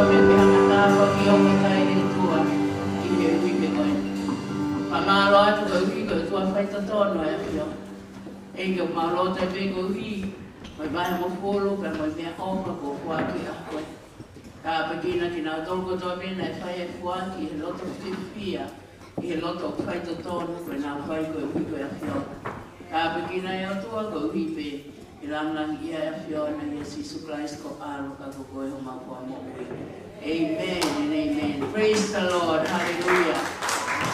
me ke hanga tāwa ki o me tai e tua i he ui me koe. Whamaro atu koe hui koe tua whaita tono e apio. E ke o maro te me koe hui, mai mai mo polo, pe mai mea opa ko kuaki a koe. Ka pakina ki nā tolko toa mena e whai e kuaki he loto whiwhia, i he loto whaita tono koe nā whai koe hui koe apio. Ka pakina e atua koe hui pe, i rangang ia e whiona i Jesus Christ ko aro ka ko koe ho maua mo ui. Amen and amen. Praise the Lord. Hallelujah.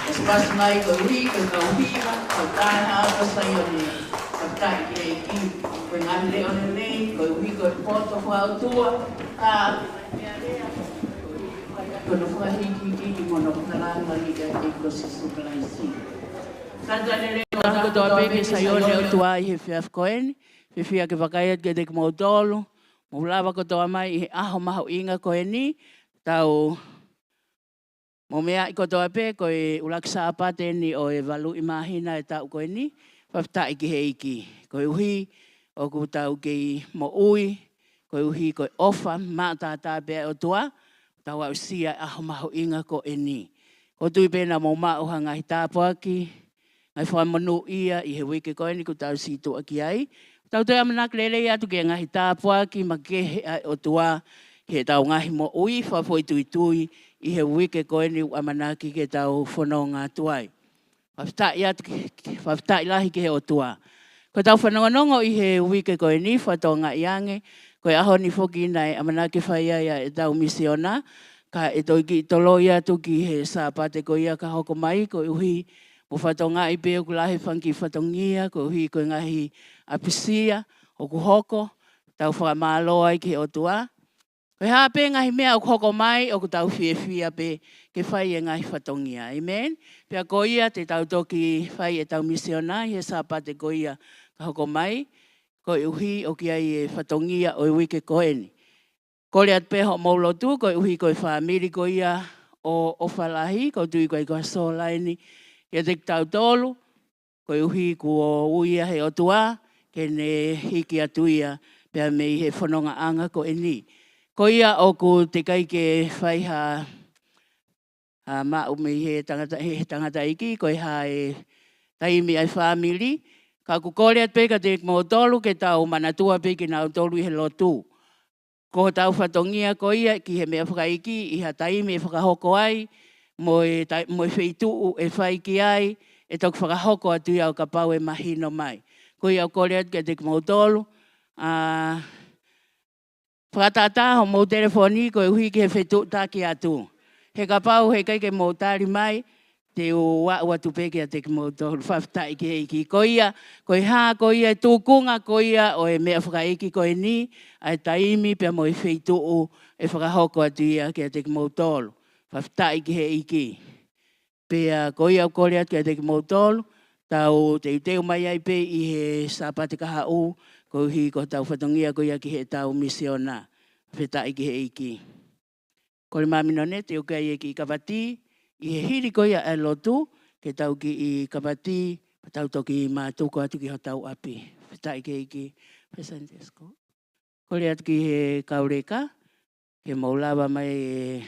Es pas mai ko hui ko ka huiwa, ko tae hapa sayone. Ko tae ki e ki, ko ngani leo nei, ko hui ko poto ko autua. Ko no whahiki ki mono karanga ni ka e ko Jesus Christ. Santa lele o tango toa peke sayone o tua i he whiaf koeni. Whiwhia ke whakaiat ke te mo tolu, mo lawa ko toa mai i he aho maho inga koe ni, tau mo mea i ko toa pe koe ulaksa apate ni o e walu i mahina e tau koe ni, whafta i ki he iki. Koe uhi o ku tau ki mo ui, koe uhi koe ofa, mata ta pe o tua, tau au sia aho maho inga koe ni. Ko tui pena mo mauha ngahi tāpuaki, ngai whamanu ia i he wike koe ni ku tau situ aki ai, tau te amanak lele atu ke ngahi tāpua ki makehe o tua he tau ngahi mo ui whapoi tui tui i he wike koe ni amanaki ke tau whanau ngā tuai. Whaftai lahi ke he o tua. Ko tau whanongonongo i he wike koe ni whatau ngā iange koe aho ni whoki nei amanaki whaia ia e tau misiona ka e toi ki tolo ia tu ki he sāpate ko ia ka hoko mai ko uhi mo whatau ngā i peo kulahi whanki whatongia ko uhi koe ngahi apisia, o ku hoko, tau whakamaloa i ke o tua. Koe hape ngahi mea o hoko mai, o ku tau whiewhia pe ke whai e ngahi whatongia. Amen? Pea ko ia te tau toki whai e tau misiona, he sāpate ko ia ka hoko mai, ko uhi o ki ai e whatongia o wike koe ni. Ko le at peho maulo tu, ko uhi koe whamiri ko ia o whalahi, ko tui koe koe solaini, ke te tau tolu, ko uhi ko uia he o tua, ke ne hiki atuia pia mei he whanonga anga ko eni. Ko ia o ku te kai ke whaiha mau mei he tangata iki, ko ha e taimi ai whamiri. Ka ku kore at peka te mo tolu ke tau manatua peke nau tolu i he lotu. Ko tau whatongia ko ia ki he mea whakaiki, i ha taimi e whakahoko ai, mo e wheituu e whaiki ai, e tok whakahoko atu ia o ka pau e mahino mai. Ko ia kore at ke te mo tolu, whakatata ho mo telefoni ko e hui ke he whetu taki atu. He ka pau he kai ke mo tari mai, te o watu peke a te mo tolu whaftai ke iki. Ko ia e tūkunga ko ia o e mea whakaiki ko e ni, ai taimi pia mo e whetu e whakahoko atu ia ke a te mo tolu. Whaftai ke he iki. Pea ko ia kore at ke a te mo tolu, tau te uteo mai ai pe i he sāpate kaha u, ko hi ko tau whatongia ko ia ki he tau misiona, whetai ki he iki. Ko le mamino ne te ukai e ki kawati, i he hiri ko ia e lotu, ke tau ki i kawati, tau toki mātuko atu ki ho tau api, whetai ki iki, Pesantesko. Ko le atu ki he kaureka, ke maulawa mai e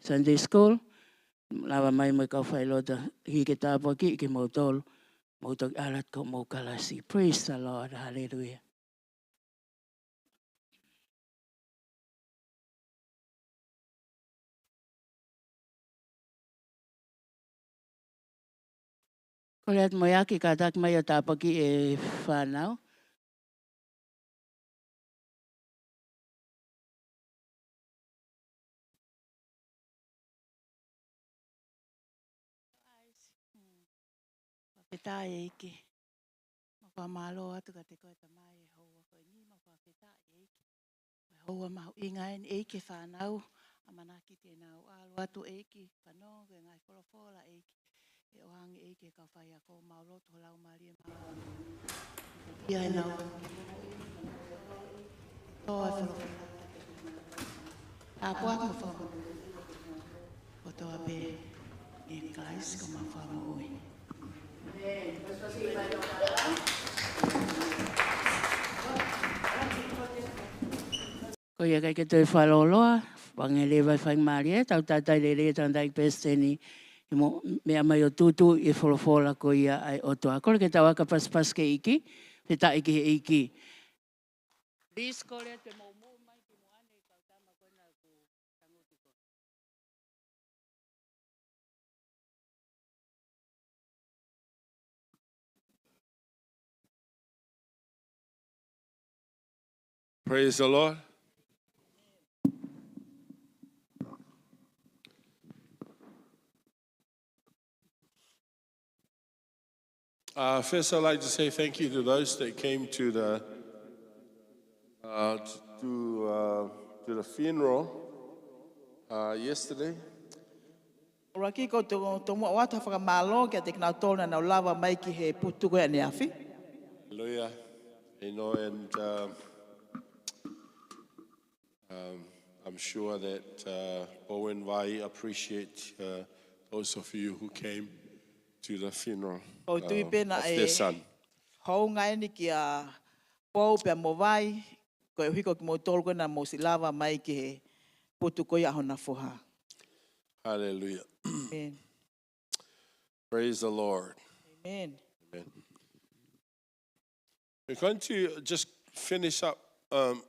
Sunday School, lawa mai mai kau whailota, hi ke tāpua ki ke mautolu, mautok alat ko mau kalasi. Praise the Lord. Hallelujah. Ko le atu mai aki ka tak mai o tāpaki e whanau. Whapeta e iki. Mawha malo atu ka te koe tamai e haua koe ni. Mawha whapeta e iki. Haua mahu inga e iki whanau. Amanaki te nau alu atu e iki. Whanau ke ngai wholofola e iki. E ohangi e iki ka whai a kou maulotu ho lau maria mau. Ia e nau. Toa wholofola. Tāpua mo whamu. O toa be. E kais ko ma whamu oi. Ko ia kai ke te whaloloa, Wangele vai whai maria, tau tātai le tāndai pesteni, i mo mea mai o tutu i wholofola ko ia ai otoa. Kore ke tau aka pas ke iki, te ta iki he iki. Please kore te mau mai ki mo ane kau tama kona ku tanguti ko. Praise the Lord. First, I'd like to say thank you to those that came to the funeral yesterday. Raki ko tomo wata whakamalo kia te kina tōna na lava mai ki he putu koe ane awhi. Hallelujah. You know, and I'm sure that Owen Vai appreciate those of you who came to the funeral Ko tui pena of their son. hou ngai ni ki a pōu pia mo vai, ko e hiko ki mo tōru koe na mo si lava mai ki he putu koe aho na whoha. Hallelujah. Amen. Praise the Lord. Amen. Amen. We're going to just finish up on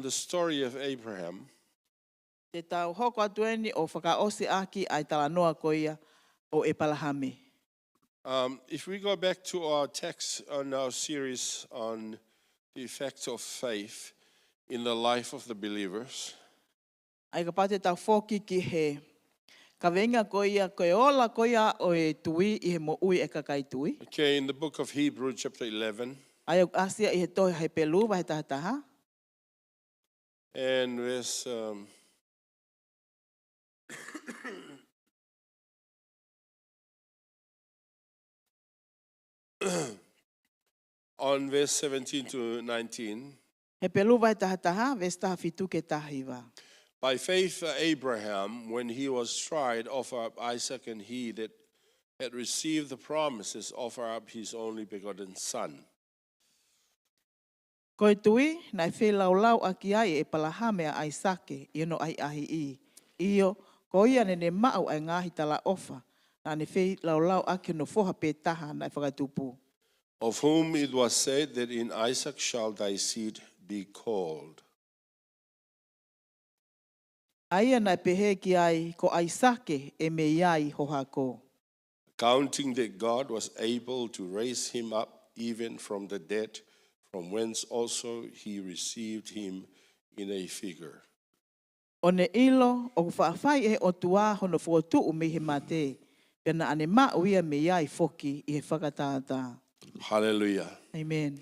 the story of Abraham. Te tau hoko atueni o whakaosi aki ai tala noa koia o e palahame. If we go back to our text on our series on the effects of faith in the life of the believers, Ai ka pate tau whoki ki he ka venga koia koe ola koia o e tui i he mo ui e kakai tui. okay, in the book of Hebrews chapter 11 Ai o asia i he tohi he pelu wa he tahataha. and verse on verse 17 to 19. He pelu wa he tahataha, vesta fitu ke tahiwa. By faith, Abraham, when he was tried, offered up Isaac, and he that had received the promises offered up his only begotten son. Koe tui, nai whi lau aki ai e palahame a Aisake, ino ai ahi i. Iyo, ko ia ne mau ai ngahi tala ofa, na ne whi lau aki no foha pe taha nai whakatupu. Of whom it was said that in Isaac shall thy seed be called. Aia nai pehe ki ai ko Aisake e me iai hohako. Counting that God was able to raise him up even from the dead, from whence also he received him in a figure. O ne ilo, o whaafai e o tua hono whotu u me he mate, pena ane ma uia me iai foki i he whakatata. Hallelujah. Amen.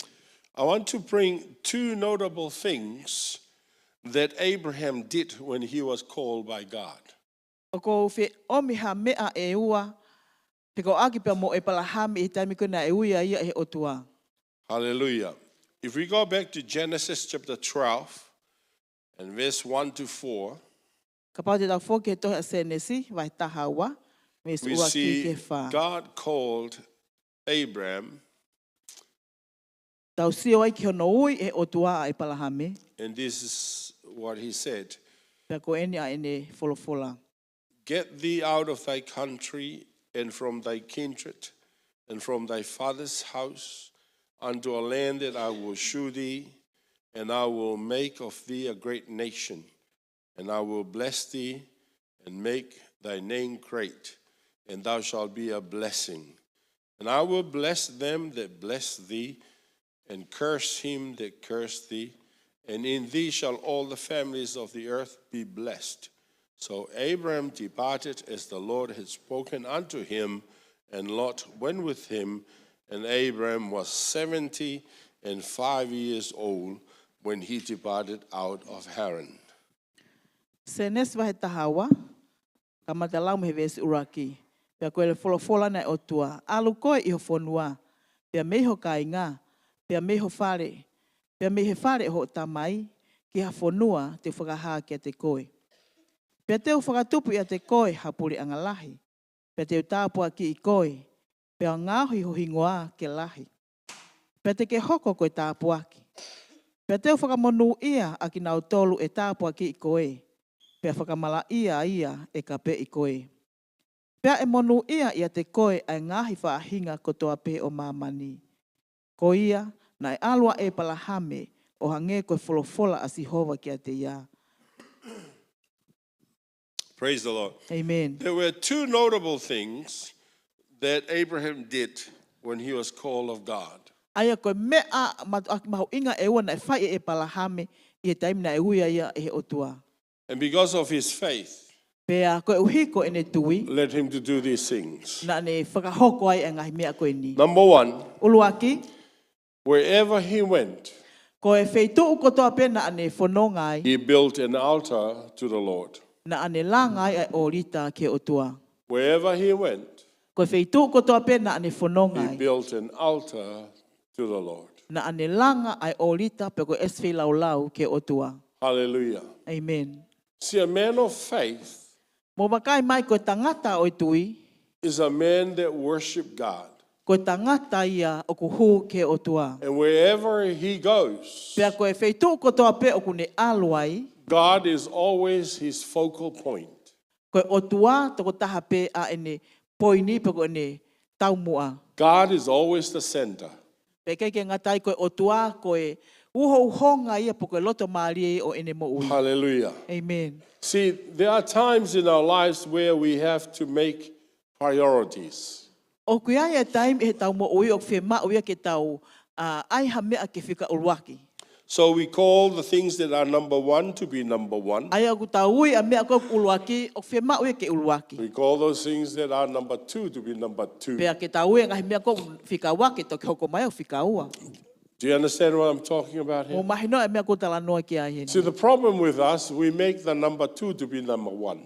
I want to bring two notable things that Abraham did when he was called by God. O ko whi omiha mea e ua, te ko aki pia mo e palahami i taimi kuna e uia ia e o tua. Hallelujah. If we go back to Genesis chapter 12 and verse 1 to 4, Ka pau te tau whoki he tohi a senesi, vai tahawa, me we ua ki see ke wha. God called Abraham, Tau sio ai ki hono ui e o tua e palahami, and this is what he said: pia ko eni a ene wholofola. Get thee out of thy country and from thy kindred and from thy father's house unto a land that I will shew thee, and I will make of thee a great nation, and I will bless thee and make thy name great, and thou shalt be a blessing. And I will bless them that bless thee, and curse him that curse thee, and in thee shall all the families of the earth be blessed. So Abraham departed as the Lord had spoken unto him, and Lot went with him, and Abraham was 75 years old when he departed out of Haran. Senes vai tahawa, ka matalau me vesi uraki, pia koe le wholofola nei o tua, alu koe iho whonua, pia meho kai ngā, pia meho whare, pia mehe whare ho tamai, ki ha whonua te whakaha kia te koe. Pia teo whakatupu ia te koe hapuri angalahi, pia teo tāpua ki I koe, pia ngāhui ho hingoa ke lahi. Pea te ke hoko koe tāpuaki. Pea te whakamonu ia a ki nau tolu e tāpuaki I koe. Pea whakamala ia e ka pe I koe. Pea e monu ia te koe ai ngahi whaahinga kotoa pe o mamani. Ko ia na e alua e palahame o hange koe wholofola a Sihova kia te ia. Praise the Lord. Amen. There were two notable things that Abraham did when he was called of God. Aia koe mea mahu inga e ua na e whai e palahame I e taimi na e uia ia e he otua. And because of his faith, Pea koe uhiko e ne tui, led him to do these things. na ne whakahoko ai e ngahi mea koe ni. Number one, Uluaki, wherever he went, koe wheitu kotoa pe na ane whanonga ai, he built an altar to the Lord. na ane langa ai e orita ke otua. Wherever he went, Koe wheitu kotoa pe na ane whanonga he ai, built an altar to the Lord. na ane langa ai orita pe koe eswhi lau lau ke otua. Hallelujah. Amen. See, a man of faith Mo makai mai koe tangata o tui, is a man that worship God. koe tangata ia o kuhu ke otua. And wherever he goes, Pea koe wheitu kotoa pe o kune aluai, God is always his focal point. koe otua toko taha pe a ene poini pe koe ene taumua. God is always the center. Pe kei ke ngatai koe otua koe uho uhonga ia po koe loto maari o ene mo ui. Hallelujah. Amen. See, there are times in our lives where we have to make priorities. O kuia ia taim e tau mo ui o whema uia ke tau ai ha mea ke whika uruaki. So we call the things that are number one to be number one. Ai aku tau ui a mea koe uruaki o whema uia ke uruaki. We call those things that are number two to be number two. Pea ke tau ui ngahi mea koe whika uake to ke hoko mai o whika ua. Do you understand what I'm talking about Mo here? mahino e mea koe tala noa ki a hene. See, the problem with us, we make the number two to be number one.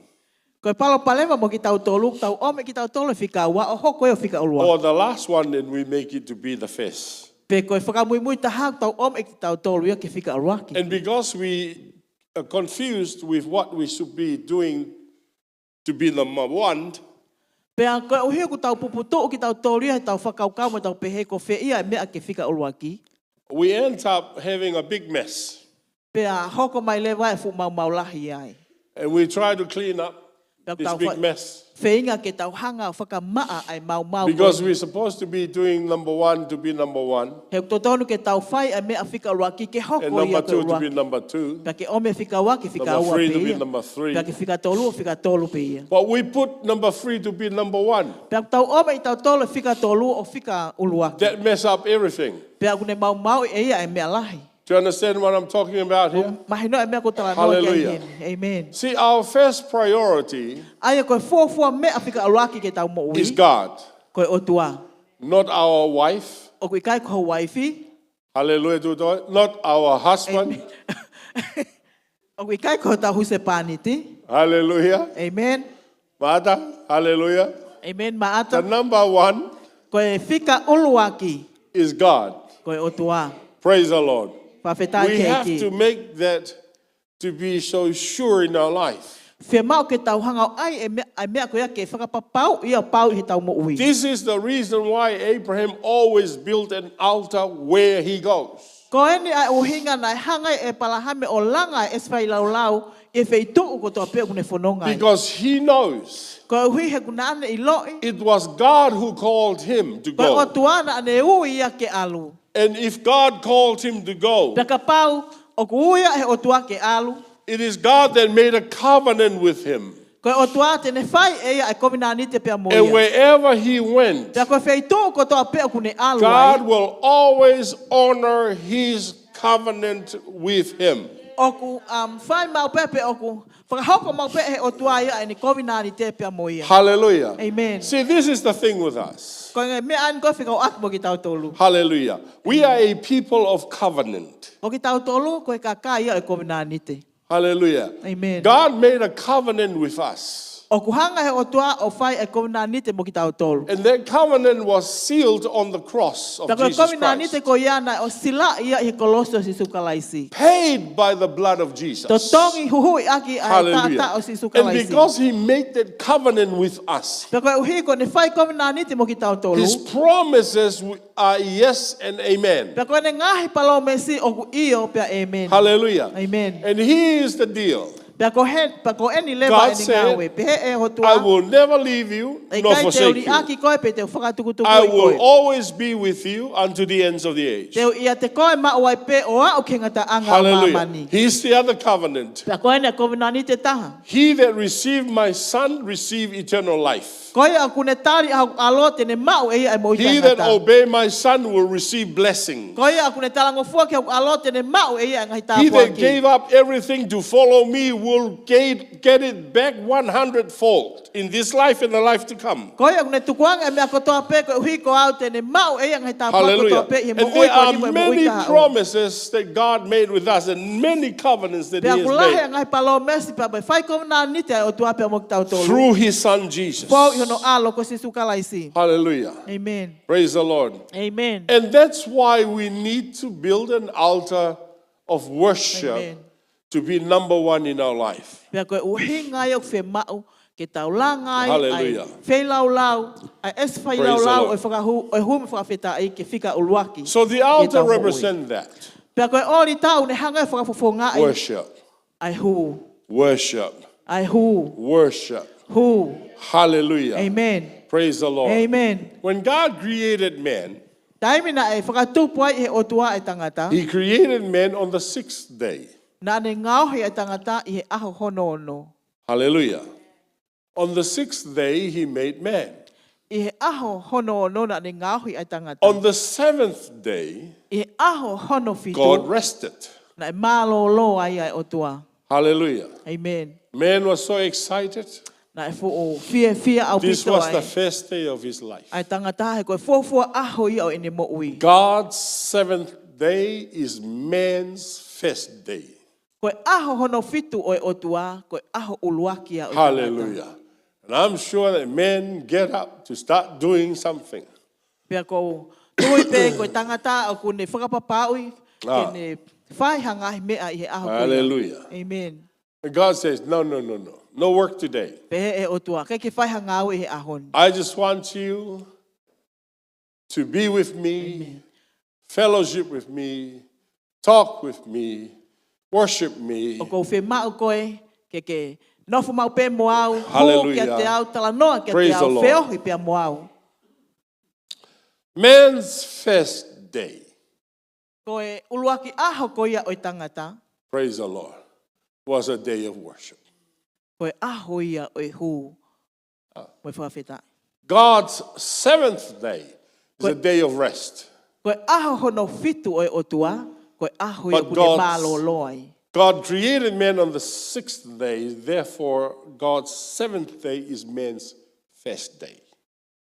Koe palo palema mo ki tau tolu, tau ome ki tau tolu whika ua, o hoko e o whika uruaki. Or the last one, then we make it to be the first. Pe koe whakamui tahak tau ome ki tau tolu ia ke whika uruaki. And because we are confused with what we should be doing to be number one, Pea koe uhio ku tau puputu ki tau tolu ia tau whakaukau mo tau pehe ko whea ia e mea ke whika uruaki. we end up having a big mess. Pea hoko mai le vai fu mau maulahi ai. And we try to clean up Pea this tau big mess. wheinga ke tau hanga o whakamaa ai mau mau. Because we're supposed to be doing number one to be number one, He totonu ke tau whai ai mea whika uruaki ke hoko and ia number ke two to be uruaki. number two, Pea ke ome whika ua ke whika number ua three pe to be ia. number three. Pea ke whika tolu o whika tolu pe ia. But we put number three to be number one. Pea tau ome I tau tolu whika tolu o whika uruaki. That mess up everything. Pea kune mau mau e ia e mea lahi. Do you understand what I'm talking about here? Mahino e mea ko tala noa ki Hallelujah. ai hene. Amen. See, our first priority Aia koe fuafua mea whika uruaki ke tau mo ui. is God, Koe otua. not our wife. O koe kai ko waifi. Hallelujah. Not our husband. O koe kai ko tau huse paniti. Hallelujah. Amen. Mata. Hallelujah. Amen. The Maata. number one Koe whika uruaki. is God. Koe otua. Praise the Lord. Whawhetai We ke have ki. to make that to be so sure in our life. Whia mau ke tau hanga ai e mea koe ke whakapapau ia pau he tau mo ui. This is the reason why Abraham always built an altar where he goes. Ko eni ai uhinga nai hanga e palahame o langa e eswai lau lau e wheitu ko toa peo kune whanonga. Because he knows Ko hui he kuna ane I loi. it was God who called him to Ko o go. tuana ane ui ia ke alu. And if God called him to go, Pea ka pau o ku uia he o tua ke alu. it is God that made a covenant with him. Ko o tua te ne whai e ia e komina ni te pea mo And ia. wherever he went, Pea ko wheitu ko toa peo kune alu God ai. will always honor his covenant with him. Oku whai mau pepe oku. Whakahoko mau pepe he o tua ia e ni komina ni te pea mo ia. Hallelujah. Amen. See, this is the thing with us. Ko ngai mea an koe whika o atu mo ki tau tolu. Hallelujah. We are a people of covenant. O ki tau tolu koe ka ia e komina ni te. Hallelujah. Amen. God made a covenant with us. O kuhanga he o tua o whai e kominanite mo ki tau tolu. And that covenant was sealed on the cross of Tako Jesus kominanite Christ, ko iana o sila ia i koloso si sukalaisi. paid by the blood of Jesus. Totongi huhui aki a Hallelujah. ta o si And sukalaisi. because he made that covenant with us, Tako uhi ko ne whai kominanite mo ki tau tolu. his promises are yes and amen. Tako ne ngahi palo mesi o ku iyo pia amen. Hallelujah. Amen. And here's the deal. Pako eni leva God eni said, ngawe. Pehe e ho tua. I will never leave you E nor kai te forsake uri you. aki koe pe te whakatukutuku I i will koe. always be with you unto the ends of the age. Te ia te koe ma o ai pe o a o kenga ta anga Hallelujah. mamani. Here's the other covenant. Pako eni a kominanite taha. He that received my son received eternal life. Koe a kune tari a alo te ne mau e ai mo i He that tangata. obey my son will receive blessing. Koe a kune talango fua ki a alo te ne mau e ai ngai He tāpua that ki. gave up everything to follow me will get it back 100-fold in this life and the life to come. Koe a kune tukuanga e mea kotoa pe koe hui ko au te ne mau e ai ngai tāpua Hallelujah. kotoa pe. He And mo oi there koe are ni mo e mo many oi ka au. promises that God made with us and many covenants that He Pea has kulahe a made ngai palo mesi pa bai. Whai kominanite a o tua pe mo ki tau tolu. through His Son Jesus. Pau i hono alo ko si sukalaisi. Hallelujah. Amen. Praise the Lord. Amen. And that's why we need to build an altar of worship Amen. to be number one in our life. Pea koe uhi ngai o whe mau ke tau la ngai Hallelujah. ai whei lau lau ai es whai Praise lau the lau Lord. o whakahu o hume whakawheta ai ke whika uluaki. So the Ke altar tau ho'oi. represents that. Pea koe ori tau ne hanga e whakafofonga ai Worship, ai hu. worship, Ai hu. worship. Hu. Hallelujah. Amen. Praise the Lord. Amen. When God created man, Taimina e whakatupu ai he otua e tangata. He created man on the sixth day. Nā ne ngauhi e tangata i he aho hono ono. Hallelujah. On the sixth day, He made man. I he aho hono ono nā ne ngauhi e tangata. On the seventh day, I he aho hono fitu. God rested. Nā e mālolo ai ai otua. Hallelujah. Amen. Man was so excited. Nā e fu o fia au This pito was the ai. first day of his life. Ai tangata he koe fuafua aho i au ene mo ui. God's seventh day is man's first day. Koe aho hono fitu o e otua, koe aho uluaki a o e tangata. Hallelujah. And I'm sure that men get up to start doing something. Pea ko tui pe koe tangata au kune whakapapaui, Ah. kene whai hangahi mea i he aho koe. Hallelujah. Amen. And God says, no. No work today. Pehe e otua, kei ke whai hangau i he ahon. I just want you to be with me, fellowship with me, talk with me, worship me. O kou whi mau koe, ke nofu mau pe moau, hu Hallelujah. kia te au talanoa, kia Praise te the au Lord. whiohi pia moau. Man's first day. Koe uluaki aho koia o i tangata, Praise the Lord. Was a day of worship. koe aho ia o i hu, mo whawheta. God's seventh day is a day of rest. Koe aho hono fitu o i otua, koe aho ia But kune God's- malo loai. God created man on the sixth day, therefore God's seventh day is man's first day.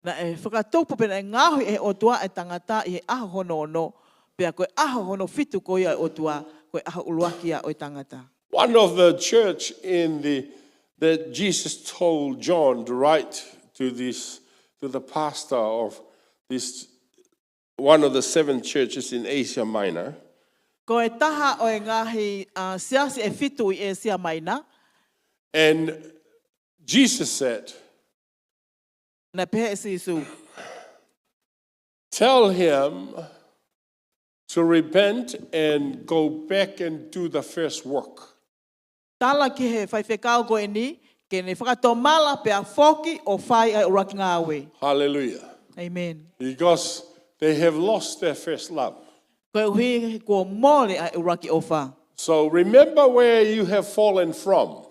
Na e whakatupu pena e ngahui e otua e tangata i he aho hono ono, pia koe aho hono fitu koia o otua, koe aho uluakia o i tangata. One of the church that Jesus told John to write to the pastor of this one of the 7 churches in Asia Minor, Ko e taha o e ngahi siasi e fitu i e sia maina, and Jesus said, na pehe e sisu. tell him to repent and go back and do the first work. Tala ki he whaiwhekau ko e ni, ke ne whakatomala pea foki o whai ai uraki ngā awe. Hallelujah. Amen. Because they have lost their first love. Ko e uhi ko mole ai uraki o wha. So remember where you have fallen from.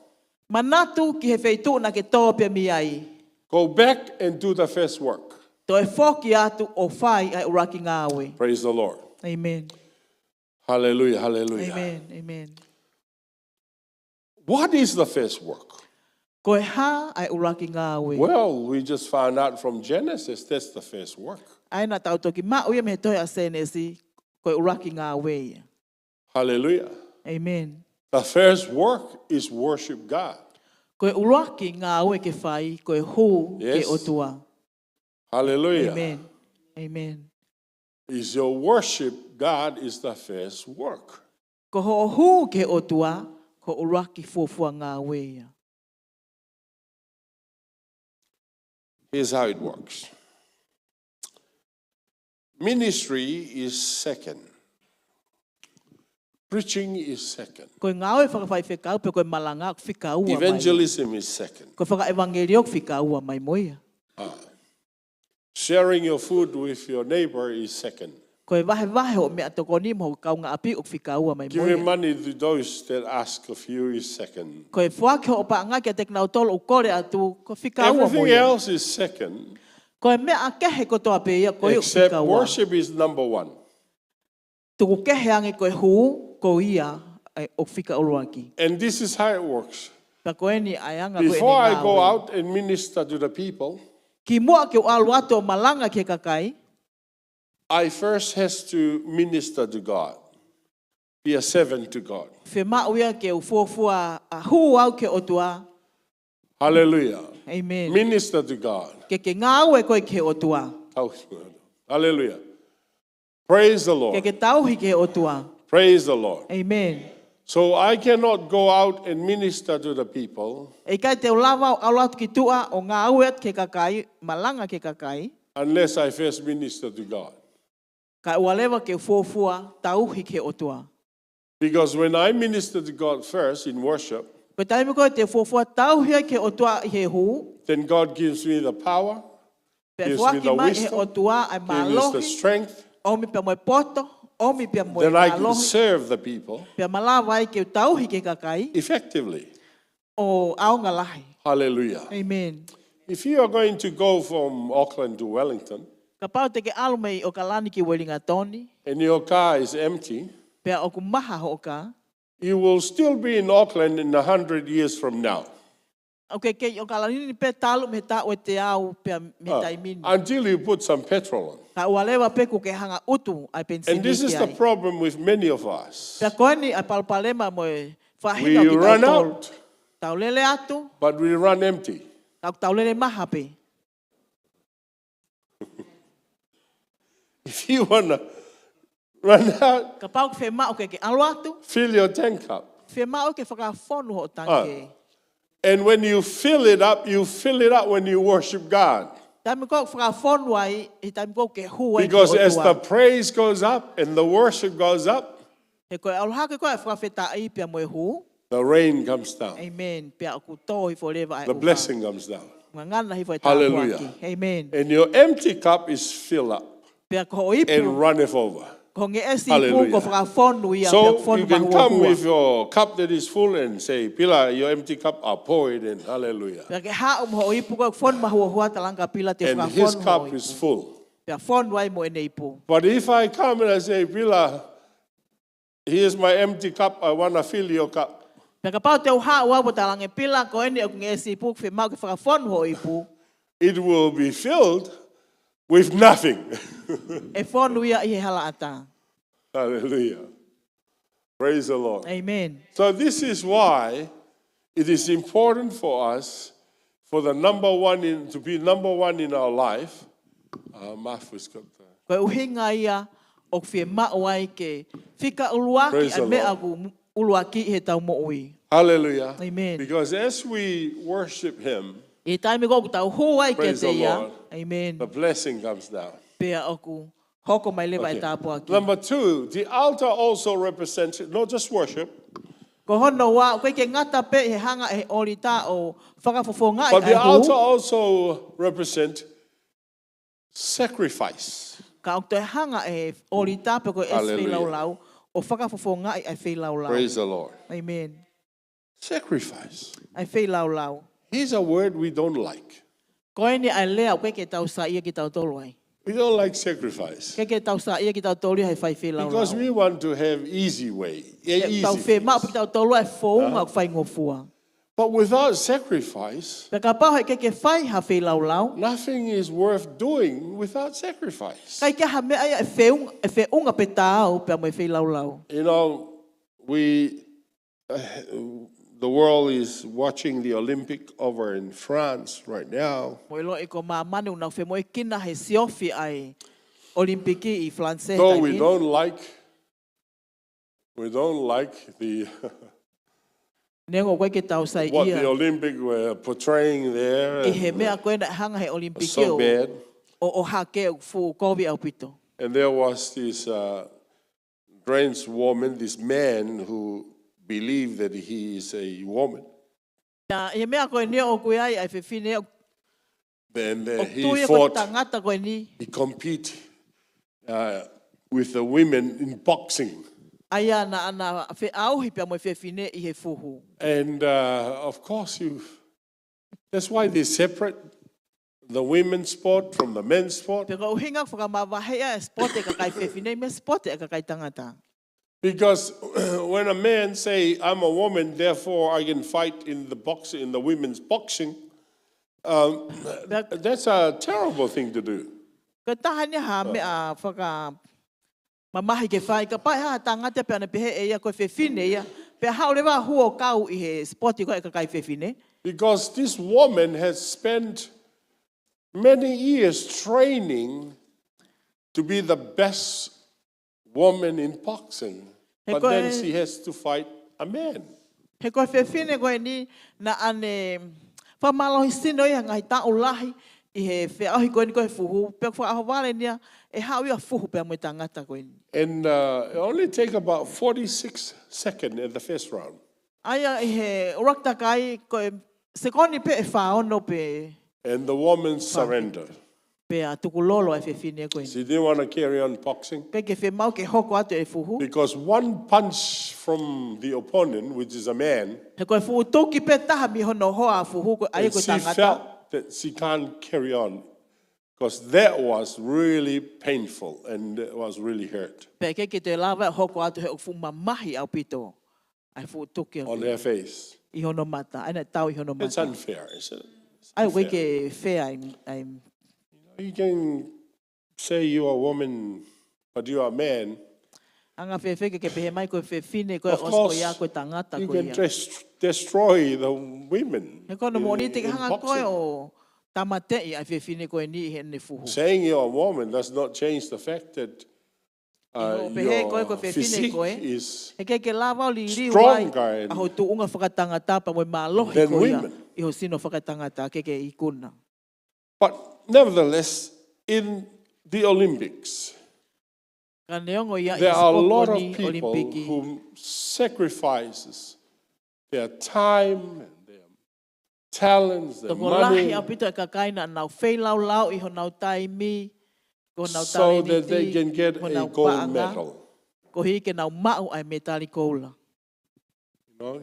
Manatu ki he wheitu na ke tō pia mi ai. Go back and do the first work. To e foki atu o whai ai uraki ngā awe. Praise the Lord. Amen. Hallelujah, hallelujah. Amen. Amen. What is the first work? Ko e ha ai uraki ngā awe. Well, we just found out from Genesis that's the first work. Ai na tau toki ma uia me toi a senesi, ko e uraki ngā awe ia. Hallelujah. Amen. The first work is worship God. Koe uruaki ngā aue ke whai, koe hū ke Yes. otua. Hallelujah. Amen. Amen. Is your worship, God is the first work. Ko ho hū ke otua, ko uruaki fuafua ngā aue ia. Here's how it works. Ministry is second. Preaching is second. Koe ngā aue whakawhai whekau, pe koe malanga whikaua mai. Evangelism is second. Koe whaka-evangeliok whikaua mai moia. Sharing your food with your neighbor is second. Koe wahe o mea tokoni mo kau ngā api o whikaua mai Giving moia. money to those that ask of you is second. Koe whake o paanga kia teknau tolo o kore atu, ko whikaua Everything moia. else is second, Koe mea a kehe ko toa pe ia, koe o except whikaua. worship is number one. Tuku kehe ange koe hū, ko ia o whika uluaki. And this is how it works. Pa koe ni ayanga koe ni Before I ngā go aue. out and minister to the people, Ki mua ke o alu atu o malanga ke kakai, I first has to minister to God. Be a servant to God. whe mauia ke u fuafua a hū au ke otua. Hallelujah. Amen. Minister to God. Ke ngā aue koe ke otua. Hallelujah. Praise the Ke Lord. ke tauhi ke otua. Praise the Lord. Amen. So I cannot go out and minister to the people E kai te ulawa o alu atu ki tua o ngā aue ke kakai, malanga ke kakai, unless I first minister to God. ka ualewa ke fuafua tauhi ke otua. Because when I minister to God first in worship, Pe taimi koe te fuafua tauhi ke otua i he hū, then God gives me the power, pe gives me fuaki the mai he wisdom, otua ai gives me the malohi, strength, omi pe moe poto, omi pe moe then I can malohi, serve the people pe malawa ai ke tauhi ke kakai, effectively. o aonga lahi. Hallelujah. Amen. If you are going to go from Auckland to Wellington Ka pau te ke alu mei o kalani ki Wellingtoni, and your car is empty, pe o ku maha hoka, you will still be in Auckland in 100 years from now. o ke o kalani ni pe talu me ta o te au pe me taimini. Until you put some petrol on. Ka ualewa pe ku ke hanga utu ai And pensini this is ki the ai. problem with many of us. Pe koe ni ai palpalema moe We whahinga ki run tau tolu. out, Tau lele atu, but we run empty. tau lele maha pe. If you want to run out, Ka pau ke whemau ke alu atu, fill your tank up. whemau ke whakawhonu ho tanke. And when you fill it up when you worship God. Taimi koe whakawhonu ai, i taimi koe ke hu ai Because ke as the otua. praise goes up and the worship goes up, He koe aluha ke koe whakawheta ai pia moe hu. the rain comes down. Amen. Pia o ku tō i forever ai The uha. blessing comes down. Ngangana hi fai Hallelujah. tāpuaki. Amen. And your empty cup is filled up Pia ko ipu, and runneth over. ko nge esi Hallelujah. pu ko whakawhonu ia, pia So you whonu can come mahua with hua. your cup that is full and say, Pila, your empty cup, I'll pour it in. Hallelujah. Pia ke ha ho ipu ko whonu mahua hua talanga pila te And his whakawhonu ho cup ipu. is full. Pia whonu ai mo ene ipu. But if I come and I say, Pila, here's my empty cup, I want to fill your cup. Pia ka pau te uha ua po talanga pila ko ene o nge esi pu ke whemau ke whakawhonu ho ipu. It will be filled with nothing. E whonu ia i he hala ata. Hallelujah. Praise the Lord. Amen. So this is why it is important for us for the to be number one in our life. Martha's got that. Koe uhinga ia o whemau ai ke whika uluaki Praise ai the mea Lord. ku uluaki he tau mo ui. Hallelujah. Amen. Because as we worship him, E taimi ko ku tau hu ai ke Praise te the ia. Lord. Amen. the blessing comes down. Pea o ku hoko mai lewa Okay. e tāpua ki. Number two, the altar also represents not just worship, Ko hono wā, koe ke ngata pe he hanga he orita o whakafofonga but i ai the altar hu. also represents sacrifice. Ka o te hanga e orita pe ko e Hallelujah. whilau o whakafofonga i ai whilau. Praise the Lord. Amen. Sacrifice. Ai whilau. Here's a word we don't like. Koe ni ai lea koe ke tau sa ia ki tau tolu ai. We don't like sacrifice. Ke tau sa ia ki tau tolu ai whai whilau. Because we want to have easy way. Tau Easy. whe mau pe tau tolu ai whounga o whai ngofua. But without sacrifice, Pe ka pau ke whai ha whilau. nothing is worth doing without sacrifice. Kai ke ha mea ia e whiunga pe tāu pe mo e whilau. You know, the world is watching the Olympic over in France right now. Mo ilo iko mamanu na fe mo kina he siofi ai Olimpiki I France Though we don't like the Nengo koe ke tau sai what the ia. Olympic were portraying there. I he mea koe na hanga he Olimpiki So bad. o hake fu kovi au pito. And there was this trans woman, this man who believed that he is a woman. Na he mea koe ni o koe ai ai fe fine Then o he tuia koe fought, tangata koe ni. he compete with the women in boxing. Aia na ana fe au hi pia mo fe fine I he fuhu. And of course, that's why they separate the women's sport from the men's sport. Pero o hinga whakamawahea sport e kakai fe fine me sport e kakai tangata. Because when a man say, I'm a woman, therefore I can fight in the women's boxing, that's a terrible thing to do. Ka tahani ha me a whaka mamahi ke whai, ka pai ha tangata pe ana pehe e ia koe fe fine ia, pe hao lewa huo kau I he sport I koe e kakai fe fine. Because this woman has spent many years training to be the best woman in boxing. But then she has to fight a man. He koe fe fine koe ni na ane whamalohi sino ia ngai ta ulahi I he fe ahi koe ni koe fuhu, pe kwa aho wale nia e hao ia fuhu pe mo tangata koe ni. And it only take about 46 seconds in the first round. Aia I he urakta kai koe sekoni pe e whaono pe And the woman surrendered. pe a tukulolo e fe fine koe ni. She didn't want to carry on boxing. Pe ke fe mau ke hoko atu e fuhu. Because one punch from the opponent, which is a man, He koe fuhu toki pe taha mi hono hoa fuhu koe ai and koe she tangata. felt that she can't carry on. Because that was really painful and it was really hurt Pe ke te lawa e hoko atu he o fu mamahi au pito. Ai fu toki on her face. I hono mata. Ai na tau I hono It's mata. unfair, isn't it? It's Ai wei unfair. ke whea ai You can say you're a woman, but you're a man. anga whewhe ke pehe mai koe whewhine koe Of osko course, ia koe tangata you koe can ia. destroy the women He kono mo ni te in hanga koe boxing. o tamatei ai whewhine koe ni he ne fuhu. Saying you're a woman does not change the fact that Pehe koe your koe whewhine physique koe. is He ke lawa o li riu ai. stronger Aho tu unga whakatangata pa mo malohi than koe ia. women. I ho sino whakatangata ke ikuna. But nevertheless, in the Olympics, Ka neongo ia there I are a lot spoko of ni people Olimpiki. who sacrifices their time and their talents, their Toko lahi money, a pito e kakaina nau whei lau lau I ho nau taimi. Ko nau so that they taleniti. can get Ko a nau gold paanga. medal. Ko hi ke nau mau ai metali koula. You know?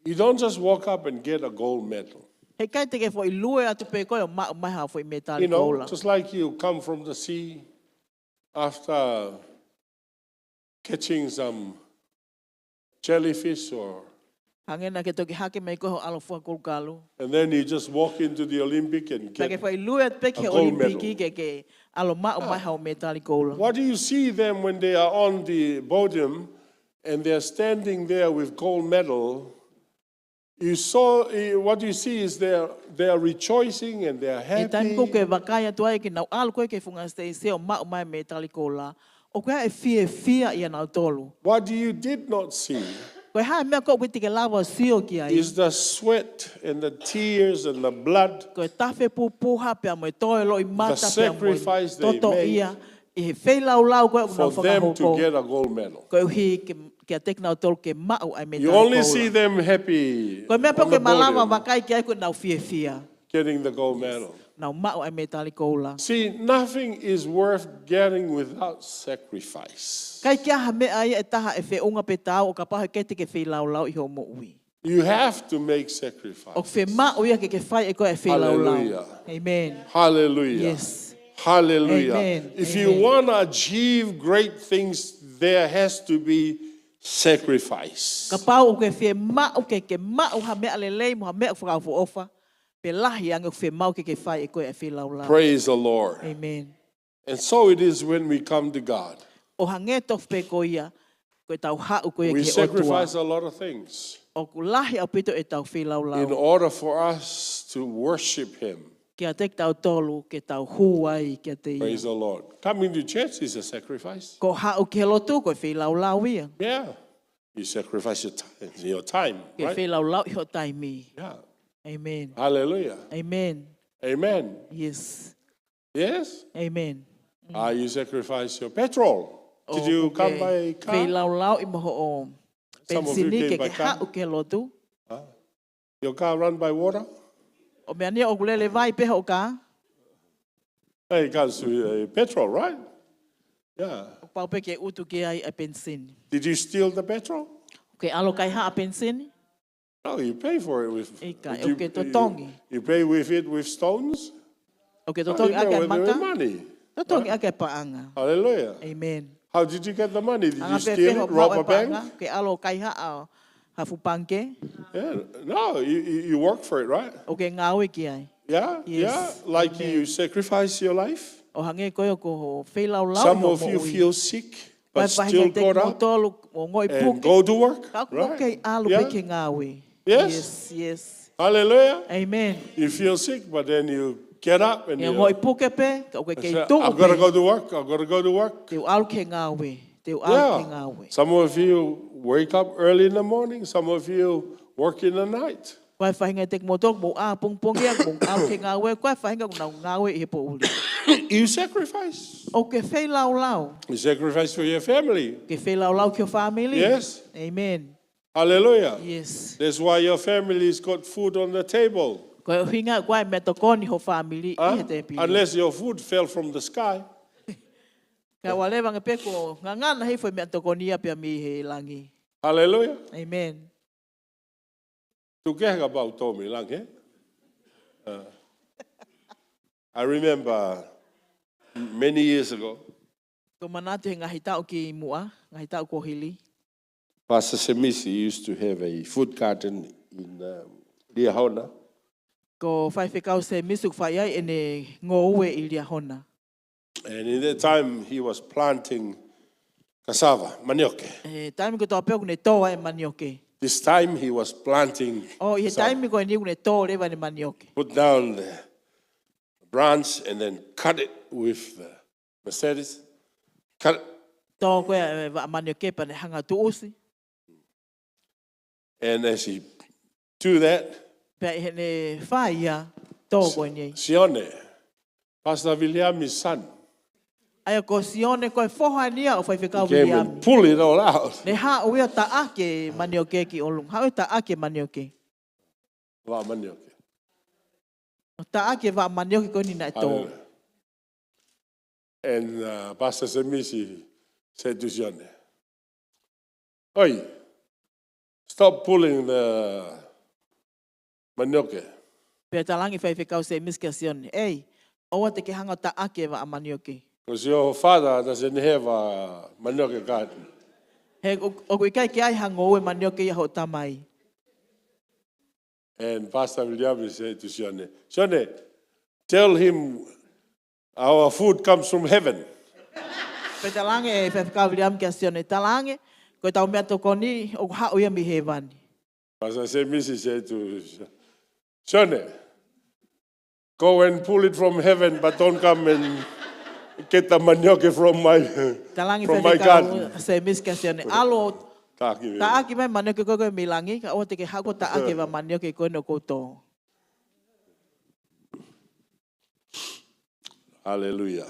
You don't just walk up and get a gold medal. He kai te ke fo I lue atu pe koe o mau mai hao fo I metali You know, koula. just like you come from the sea after catching some jellyfish Hangena ke toki hake mai koe ho alofua kulukalu. and then you just walk into the Olympic and Pe ke get. fo I lue atu pe ke a gold Olimpiki medal. ke alo mau mai hao metali koula. What do you see them when they are on the podium and they're standing there with gold medal? What you see is they are rejoicing and they are E taimi ko happy. ke wakai atu ai ke nau alu koe ke funga stay se o mau mai metali koula. O koe e fia ia nau tolu. What you did not see Koe hae mea ko witi ke lawa sio ki ai. is the sweat and the tears and the blood, Koe tafe pupuha pia mo e toe lo I mata the pia mo sacrifice they toto made ia. I he whei lau lau koe for unau them to whakahoko. get a gold medal. Koe uhi ke a teknau tolu ke mau ai metali You koula. only see them happy Koe mea on peo the ke malawa podium wakai ki ai koe nau fia. getting the gold medal. Nau mau ai metali koula. See, nothing is worth getting without sacrifice. Kai kia ha mea ia e taha e wheunga pe tau o ka paho ke te ke whei lau lau I ho mo ui. You have to make O sacrifice. whe mau ia ke whai e koe e whei lau lau. Hallelujah. Amen. Hallelujah. Yes. Hallelujah. Amen. If Amen. you want to achieve great things, there has to be sacrifice. Ka pau o ke whe mau ke mau ha mea lelei mo ha mea whakau ofa. Pe lahi anga whe mau ke whai e koe e whei lau lau. Praise the Lord. Amen. And so it is when we come to God. O hangeto pe ko ia, Koe tau hau koe We ke otua. sacrifice a lot of things O ku lahi au pito e tau whilau in lau. order for us to worship Him. Kia te tau tolu, ke tau huai, kia te ia. Praise the Lord. Coming to church is a sacrifice. Ko hau ke lotu, koe whilau lau ia. Yeah. You sacrifice your time, Ke right? whilau lau i ho taimi. Yeah. Amen. Hallelujah. Amen. Amen. Yes. Yes? Amen. You sacrifice your petrol. Did you come by car? Whilau lau i moho o. Some of you Pensini came ke by ke car. hau ke lotu. Your car run by water? O mea nia o kulele vai peha o ka. It comes to petrol, right? Yeah. O pau pe ke utu ke ai a pensini. Did you steal the petrol? Ke alo kai ha a pensini. No, you pay for it with. Ika, you, okay, totongi. you pay with it with stones. O ke No, totongi you pay ake with maka. money. Totongi ake paanga. Hallelujah. Amen. How did you get the money? Did you Anga pe steal peho it? Rob mau a e paanga. bank? Ke alo kai ha a hafu panke. Yeah. No, you work for it, right? O ke ngawe ki ai. Yeah. Yes. Yeah. Like Amen. you sacrifice your life. O hange koe o ko whilau lau. Some of you feel sick, but still got up and go to work. Ka ko Right? ke alu Yeah. pe ke ngawe. Yes. Yes, yes. Hallelujah. Amen. You feel sick, but then you get up and E you ngoi puke pe, ka o ke say, kei tu I've got to pe. go to work. I've got to go to work. Te alu ke ngawe. Te alu ke ngawe. Some of you wake up early in the morning. Some of you work in the night. Koe whahinga te motok mo a pung ia mo alu ke ngawe. Koe whahinga kuna ngawe i he po uli. You sacrifice. O ke whilau lau. You sacrifice for your family. Ke whilau lau ke o family. Yes. Amen. Hallelujah. Yes. That's why your family's got food on the table. Koe hinga koe me tokoni ho family i he te pili. Unless your food fell from the sky. Ka wale wanga pe ko ngangana hei foi me tokoni a pia mi he langi. Hallelujah. Amen. Tu kehga bau tomi lang, eh? I remember many years ago, Ko manatu he ngahi tau ki mua, ngahi tau ko hili. Pastor Semisi used to have a food garden in Liahona. Ko whai whekau se misuk whai ai ene ngoue i lia hona. And in that time, he was planting cassava, manioke. E taimi ko tō peo kune tō e manioke. This time, he was planting, O i he taimi ko e ni kune tō rewa ne manioke. put down the branch and then cut it with the Mercedes. Cut it. Tō koe e wa manioke pa ne hanga tu usi. And as he do that, Pea i he ne whai ia tō koe ni. Sione, Pastor William's son, Aia ko sione koe whoha nia o whai whekau came William. and pulled it all out. Ne ha uia ta ake manioke ki olung. Ha ui ta ake manioke. Wa manioke. Ta ake wa manioke ko ni na tō. And Pastor Semisi said to Sione, Oi, stop pulling the manioke. Pea talangi whai whekau se miska sione. Ei, oa te ke hanga ta ake wa manioke. Because your father doesn't have a manioke garden. He o koe kai ke ai hango e manioke i ho tamai. And Pastor William said to Sione, Sione, tell him our food comes from heaven. Pe talange e whai William kia sione. Talange, koe tau mea toko ni o hao ia mi he wani. Pastor Semisi said to Sione, go and pull it from heaven, but don't come and get the manioke from my Talange from my garden. whai se mis kia sione. Alo, Taki me. ta ake mai manioke koe koe milangi. Ka oa te ke hako ta ake wa manioke koe no koutou. Hallelujah.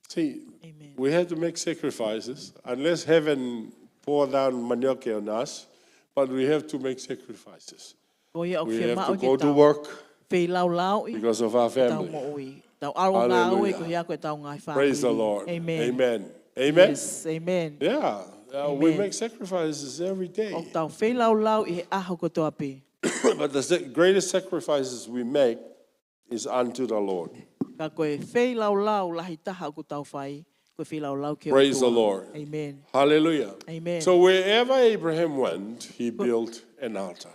See, Amen. we have to make sacrifices. Unless heaven pour down manioke on us, but we have to make sacrifices. Ko ia o We ke have mao to ke go to tau. work Whai lau lau i. because of our Tau family. mo ui. Tau aro ngā ui Hallelujah. ko hia koe tau ngai whāpili. Praise the Lord. Amen. Amen. Amen. Yes, amen. Yeah. We Amen. make sacrifices every day. O tau whai lau lau i he aho ko toa pe. But the greatest sacrifices we make is unto the Lord. Ka koe whai lau lau lahi taha ko tau whai. Koe whai lau lau ke o Praise the toa. Lord. Amen. Hallelujah. Amen. So wherever Abraham went, he built an altar.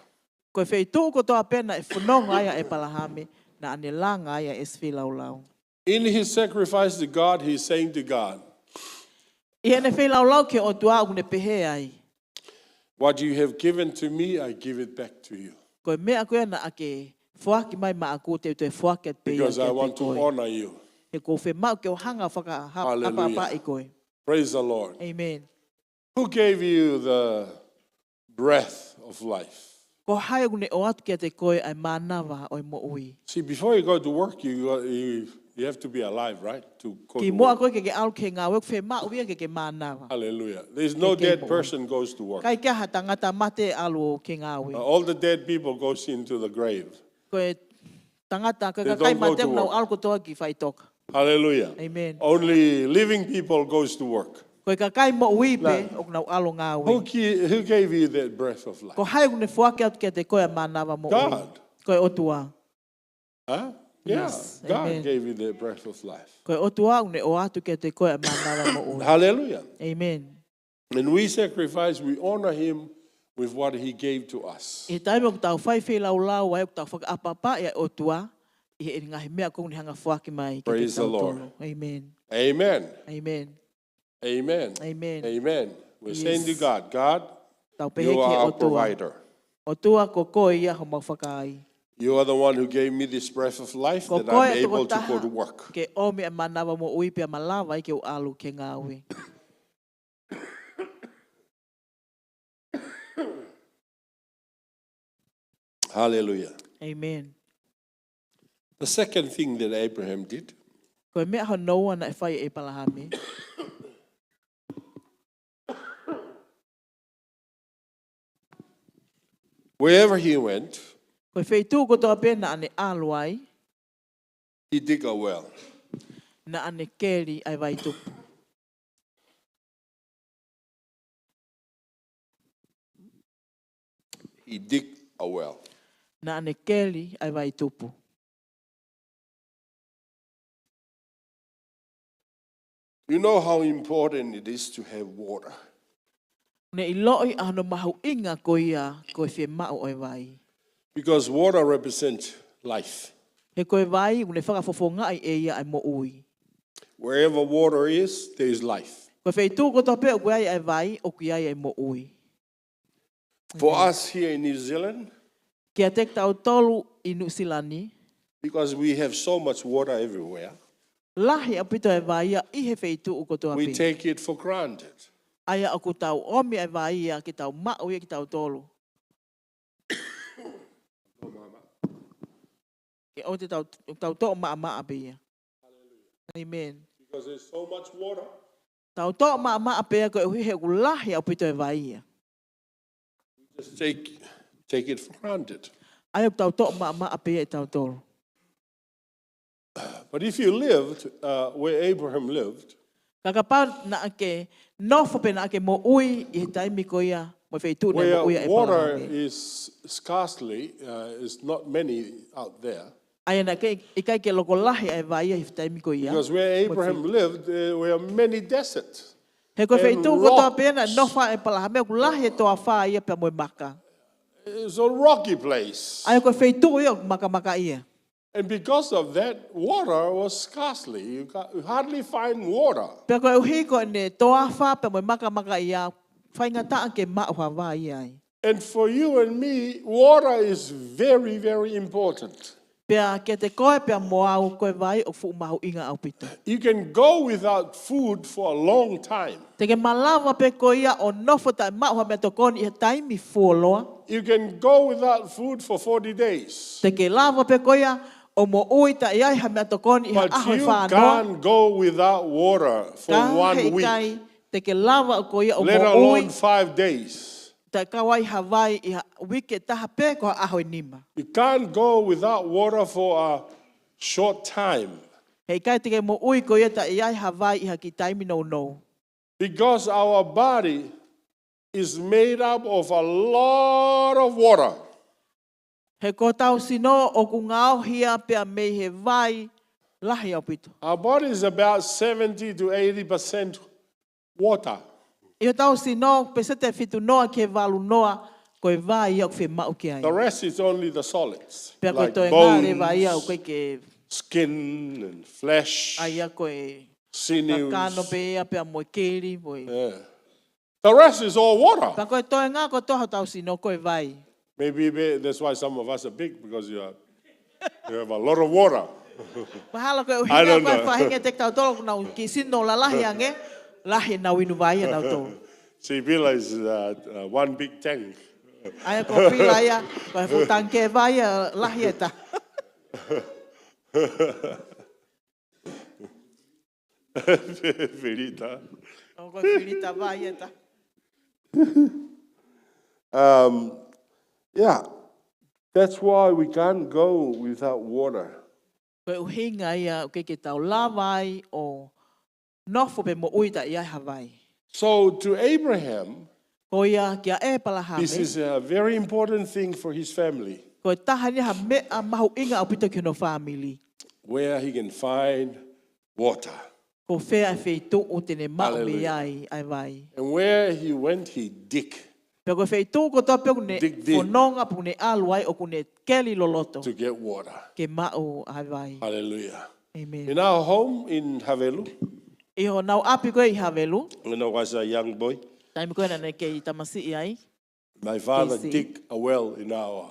Koe whai tū ko toa pena e whanonga aia e palahame. Na ane langa aia e whai lau lau. In his sacrifice to God, he's saying to God, Ia ne whai lau ke o tua o ne pehe ai. What you have given to me, I give it back to you. Koe mea koe na ake whaki mai ma aku te whaki at peia Because kia I te want to koe. honor you. He ko whi mau ke o hanga whaka hapa Hallelujah. i koe. Praise the Lord. Amen. Who gave you the breath of life? Ko hai une o atu kia te koe ai manawa o i mo ui. See, before you go to work, you have to be alive, right? To go Ki to moa work. koe ke alu ke ngā wek whi mau ia ke manawa. Hallelujah. There's no Ke dead mo. person goes to work. Kai kia ha tangata mate alu ke ngā ui. All the dead people goes into the grave. Koe tangata koe They ka kai don't go mate to nau work. alu kotoa ki whai toka. Hallelujah. Amen. Only living people goes to work. Koe ka kai mo ui pe o nau alu ngā ui. Who gave you that breath of life? Ko hai une whaki atu kia te koe a manawa mo ui. God. Koe otua. Huh? Yeah, Yes, God amen. gave you the breath of life. Koe otua une o atu kia te koe a manawa mo ui. Hallelujah. Amen. When we sacrifice, we honor him with what he gave to us. I taime o tau whai whi lau lau ai o tau whaka apapa ia otua. I he ngahi mea kong ni hanga whaki mai ki te Praise the tau Lord. tonu. Amen. Amen. Amen. Amen. Amen. Amen. We're Yes. saying to God, God, Tau pehe you ki are our otua. provider. Otua ko koe ia ho mau whakai. You are the one who gave me this breath of life Ko that koe I'm e toko able to go taha to work. ke omi a manawa mo ui pia malawa i ke o alu ke ngā ui. Hallelujah. Amen. The second thing that Abraham did, Koe mea ho noa na e whai e palahami. wherever he went, Koe wheitu ko toa pena ane alu ai, he dig a well. na ane keri ai vai tupu. He dig a well. Na ane keri ai vai tupu. You know how important it is to have water. Ne i loi ano mahu inga ko ia koe whi mau oi vai. Because water represents life. He koe vai, une whakafofonga ai e ia ai mo ui. Wherever water is, there is life. Koe wheitu ko toa pe o koe ai vai, o koe ai mo ui. For us here in New Zealand, Kia tek tau tolu i Nusilani, because we have so much water everywhere, lahi a pito e vai ia i he wheitu o ko toa we pe. take it for granted. Aia o ko tau omi ai vai ia ki tau mau ia ki tau tolu. Ke o te tau to maa pe ia. Amen. Because there's so much water, Tau to maa pe ia ko e he ku lahi a pito e vai ia. just take it for granted. Aia o tau to maa pe ia i tau tolu. But if you lived where Abraham lived, Kakapa na ake nofo pe na ake mo ui i he taimi ko ia mo wheitu na where mo ui e water palahame. is scarcely, is not many out there. Aia na ke i kai ke loko lahi ai vai ia i he taimi ko ia. Because where Abraham lived, there were many deserts. He ko and wheitu ko toa rocks. pena nofa e palahame ku lahi e toa wha ia pe mo i maka. It's a rocky place. Aia ko wheitu ia maka ia. And because of that, water was scarcely. You hardly find water. Pea ko e uhi ko ne toa wha pe mo i maka ia whainga taa ke maa wha ia ai. And for you and me, water is very, very important. Pea ke te koe pea mo au koe vai o fu mahu inga au pito. You can go without food for a long time. Te ke malawa pe ko ia o nofo tai maa me tokoni i he taimi fuoloa. You can go without food for 40 days. Te ke lava pe ko ia o mo ui ta iai ha mea tokoni i ha But aho you whanoa. can't go without water for Ka 1 hei week, kai te ke lava o ko ia o let mo ui. alone 5 days. Ta kawai Hawaii i ha wike taha pe ko ha aho i nima. You can't go without water for a short time. Hei kai te ke mo ui ko ia ta iai Hawaii i ha ki taimi no no. Because our body is made up of a lot of water. He ko tau sino o ku ngao hia pea mei he vai lahi au pito. Our body is about 70 to 80% water. I o tau sino pe se te fitu noa ke valu noa ko e vai ia o whi mau ki ai. The rest is only the solids, Pea ko like to e ngā re vai ia o bones, koe ke skin, and flesh. ai ia ko e sinews. kano pe ia pe mo keri boy. Yeah. The rest is all water. Pa ko to nga ko to tau sino ko vai. Maybe that's why some of us are big, because you have a lot of water. Pahala ko I don't hinga know. pa hinga tek tau tolo na ki sino la lahi ange lahi na winu vai na to. See, Bila is one big tank. Ai ko pila ia pa fu tanke vai lahi eta. Filita. Ko filita vai eta. Yeah, that's why we can't go without water. Ko hinga ia o ke tau lavai o nofo pe mo uita ia havai. So to Abraham, Ko ia kia e pala ha this is a very important thing for his family, ko tahani ha me a mahu inga o pito kino family. where he can find water. Ko fea fei tu o tene mau me Hallelujah. ai vai. And where he went, he dig Pe ko fei tu ko to pe ko ne Dig deep. fononga pu ne aluai o ko ne keli loloto to get water. ke mau ai vai. Hallelujah. Amen. In our home in Havelu, Iho nau api ko I havelu. when I was a young boy, Taimi ko na ne ke I tamasi I ai. my father Casey. dig a well in our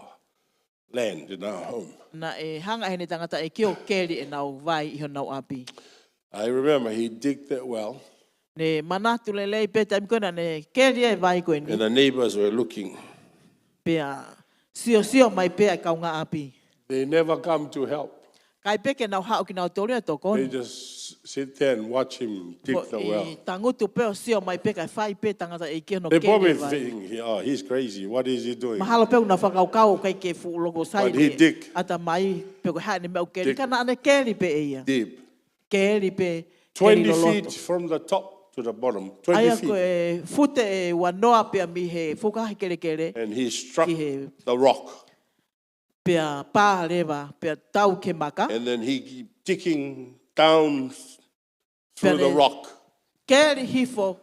land, in our home. Na e hanga hene tangata e kio keli e nau vai iho nau api. I remember he digged that well, Ne manatu lelei pe taimi ko na ne keli e vai ko ni. and the neighbors were looking. Pea sio mai pe ai kaunga api. They never come to help. Kai pe ke nau hao ki nau tolu e toko. They just sit there and watch him dig the well. Tangutu pe o sio mai pe kai fai pe tangata e kio no They keli probably e vai. think, oh, he's crazy. What is he doing? Mahalo pe una whakaukau kai ke fu logo sai But he dig. ata mai pe ko hae ne meu keri Dig. kana ane keri pe ia Deep. keri pe 20 keri feet from the top to the bottom. 20 aia ko feet. e fute e wanoa pe mi he fuka he kere kere And he struck ki he the rock. pe a pā rewa pe a tau ke maka And then he keep digging down through the Pere- rock. keri hifo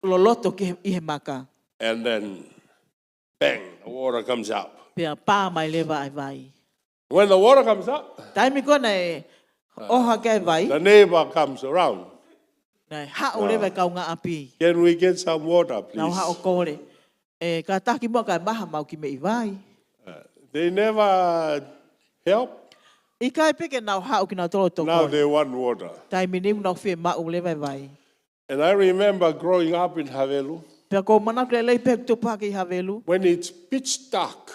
loloto ki I he maka And then, bang, the water comes out. pe a pā mai lewa ai vai When the water comes up, taimi kona e oha ke vai the neighbor comes around. na hao lewa i kaunga api Can we get some water, na hao please? kore e ka taki mo ka maha mau ki me I vai They never help. I kai peke nau hao ki nau tolo toko. Now they want water. Tai minim nau fie mau le vai vai. And I remember growing up in Havelu, Pea ko mana kre lei pek tu paki havelu. when it's pitch dark,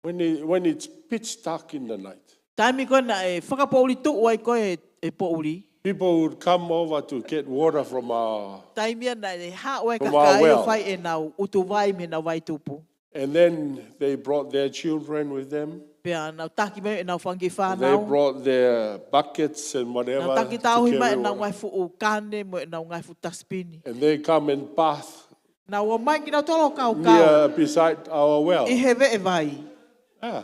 when it's pitch dark in the night, Tai mi ko na e whakapouri tu uai ko e pouri. people would come over to get water from our, Tai mia na e ha uai From ka our kai well. o whai e nau utu vai me nau vai tupu. and then they brought their children with them. Pea nau taki me e nau whangi They whanau. brought their buckets and whatever Nau taki to tau hima e carry nau water. ngai fu o kane mo e nau ngai fu taspini. And they come and bath Nau o mai ki nau tolo kau kau. near beside our well. I hewe e vai. Yeah.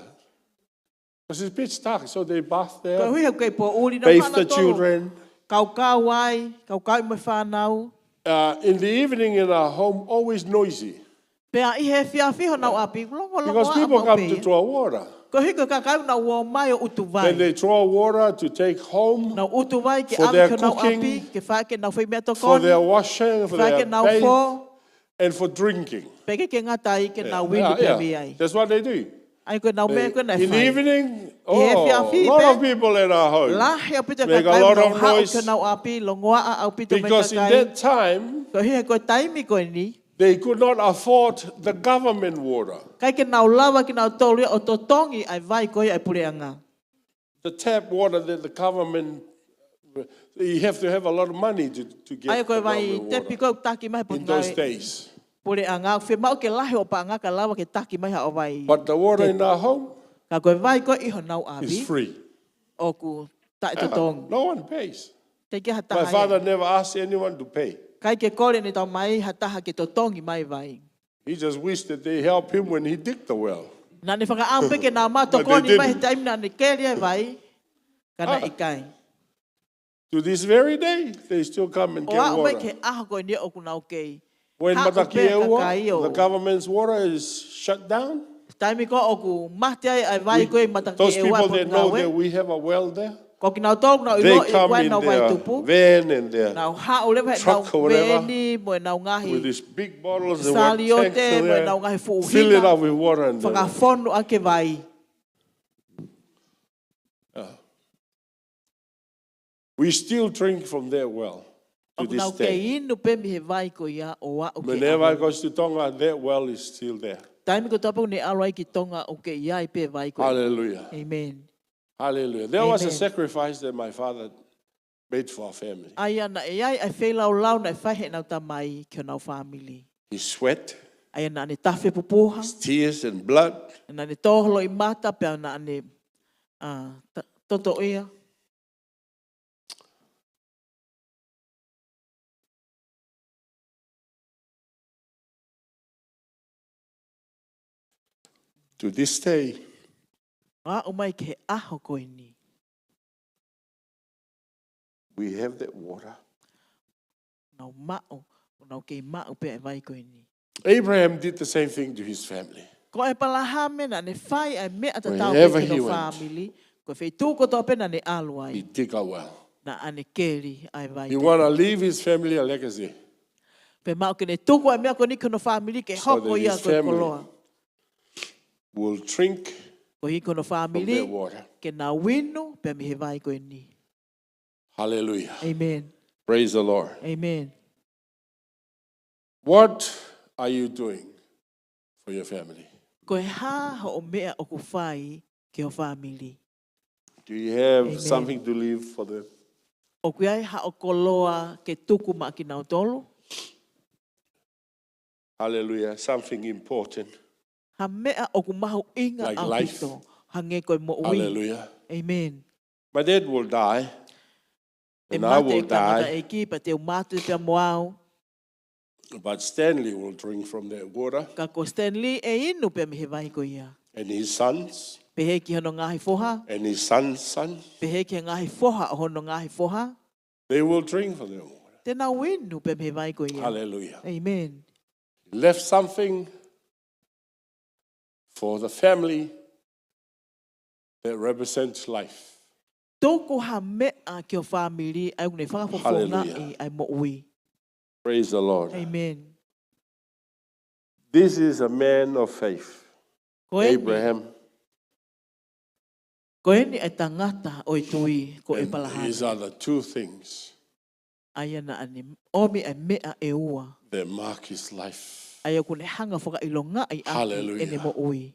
Because it's pitch dark, so they bath Ko there, hui hau kei po uri nau bathe hana the tolo. children. Kau kau ai, kau kau I me whanau. In the evening in our home, always noisy. Pea I he fia fiho nau api. Longo longo Because a people mau come to pe. draw water. Ko hiko ka kau nau o mai o utu vai. Then they draw water to take home Nau utu vai ke For ami their ko nau cooking, api. Ke whae ke nau whai mea for tokoni. their washing, for Whae their ke nau bathe, fo. and for drinking. Peke ke ngatai ke nau wini pe mi ai. That's what they do. Ai ko nau mea ko nai In the whai. evening, He fia a fi lot pe. of people in our home. Lahe au pita ka Make a kai lot nau of hao noise. ke nau api. Longoa a au pita me ka Because in kai. that time, Ko hihe ko taimi ko ni. they could not afford the government water. Kai ke nau lawa ke nau tolu o totongi ai vai ko ai pure anga. The tap water that the government, you have to have a lot of money to get Ai the ko vai government te water piko taki mai po in those ngai. days. Pure anga fe mau ke lahe o pa anga ka lawa ke taki mai ha o vai. But the water in our home Ka koe vai ko iho nau is api. free. O ku ta e Yeah, totong. no one pays. Te ke My hataha father never asked anyone to pay. Kai ke kore ni tau mai hataha ke totongi mai vai. He just wished that they help him when he digged the well. Nā ni whakaampe ke nā But mātokoni they mai he didn't. taimi nā ni kere ai vai. Kana ikai. To this very day, they still come and O get a mai water. ke aha koe ni o kunau kei. When Ha o pea Matakiaua, kakai o. the government's water is shut down, Taimi ko o ku mahte ai ai vai koe matake those e wai people po that know that ngawe. we have a well there, Ko ki nau tolu nau They ilo i come wai in nau vai their tupu. van and their Nau hao lewa he nau truck or whatever, veni mo e nau with ngahi. these big bottles and what Sali o tanks te in mo e there, nau ngahi fill it fuuhina. up with water and Whakawhonu ake vai. we still drink from their well to O this nau ke day. inu pe mi he vai ko ia o wa o ke Whenever I ahu. go to Tonga, that well is still there. Taimi ko tapu ne alo ai ki tonga o ke ia i pe vai ko ia. Hallelujah. Amen. Hallelujah. There was a Amen. sacrifice that my father made for our family. Ai ana e ai ai whai lau lau na e whai he nau tamai ki o nau family. His sweat, Ai ana ane tawhi pupuha. his tears and blood. Ana ane toholo i mata pe ana ane toto ia. To this day, Wa o mai ke he aho koe ni. we have that water. Nau mao. Nau ke mao pe e vai koe ni. Abraham did the same thing to his family. Ko e palahame na ne whai ai mea ta tau Wherever pe he no went. family. Ko e whai tūko tō pe na ne alu He ai. dig a well. Na ane keri ai vai. He want to leave his family a legacy. Pe mao ke ne tuko ai mea ko ni kono family ke So hoko that ia his ko family koloa. will drink Ko hi kono from family that water. ke na winu pe mi he vai koe ni. Hallelujah. Amen. Praise the Lord. Amen. What are you doing for your family? Ko e ha ho o mea o ku whai ke o family. Do you have Amen. something to leave for them? O ku ai ha o koloa ke tuku ma ki nau tolu. Hallelujah. Something important. Ha mea o ku mahu inga Like au life. pito. Ha nge koe mo ui. Hallelujah. Amen. My dad will die, E and I mate will e tangata die, e ki pa te umate pe moau. but Stanley will drink from that water, Ka ko Stanley e inu pe mi he vai ko ia. and his sons, Pe he ki hono ngahi foha. and his sons' sons, Pe he ki ngahi foha o hono ngahi foha. they will drink from that water. Tēnā winu pe mi he vai ko ia. Hallelujah. Amen. He left something for the family that represents life. Tōku ha mea ki o whamiri ai unei whakafofonga Hallelujah. ai mo ui. Praise the Lord. Amen. This is a man of faith, Ko e ni, Abraham. ko e ni e tangata o i tui ko e And these palahana. are the two things Ai ana ane omi ai mea e ua. that mark his life, Ai aku ne hanga whaka ilonga ai aki Hallelujah. ene mo ui.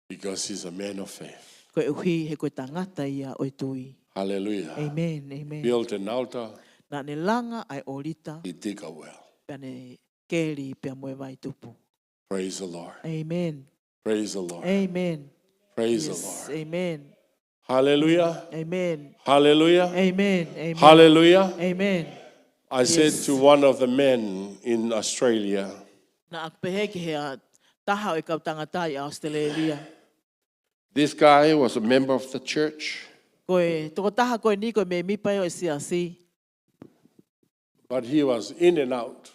because he's a man of faith. Ko e uhi he koe tangata ia o i tui. Hallelujah. Amen. Amen. Built an altar, Nā ne langa ai orita. he dig a well. Pea ne keri pea moe vai tupu. Praise the Lord. Amen. Praise the Lord. Amen. Praise Yes. the Lord. Amen. Hallelujah. Amen. Hallelujah. Amen. Amen. Hallelujah. Amen. I said Yes. to one of the men in Australia, Na akpehe ki hea taha o i kau tangata i Australia. this guy was a member of the church, Koe, toko taha koe ni koe me mipai o i siasi. but he was in and out.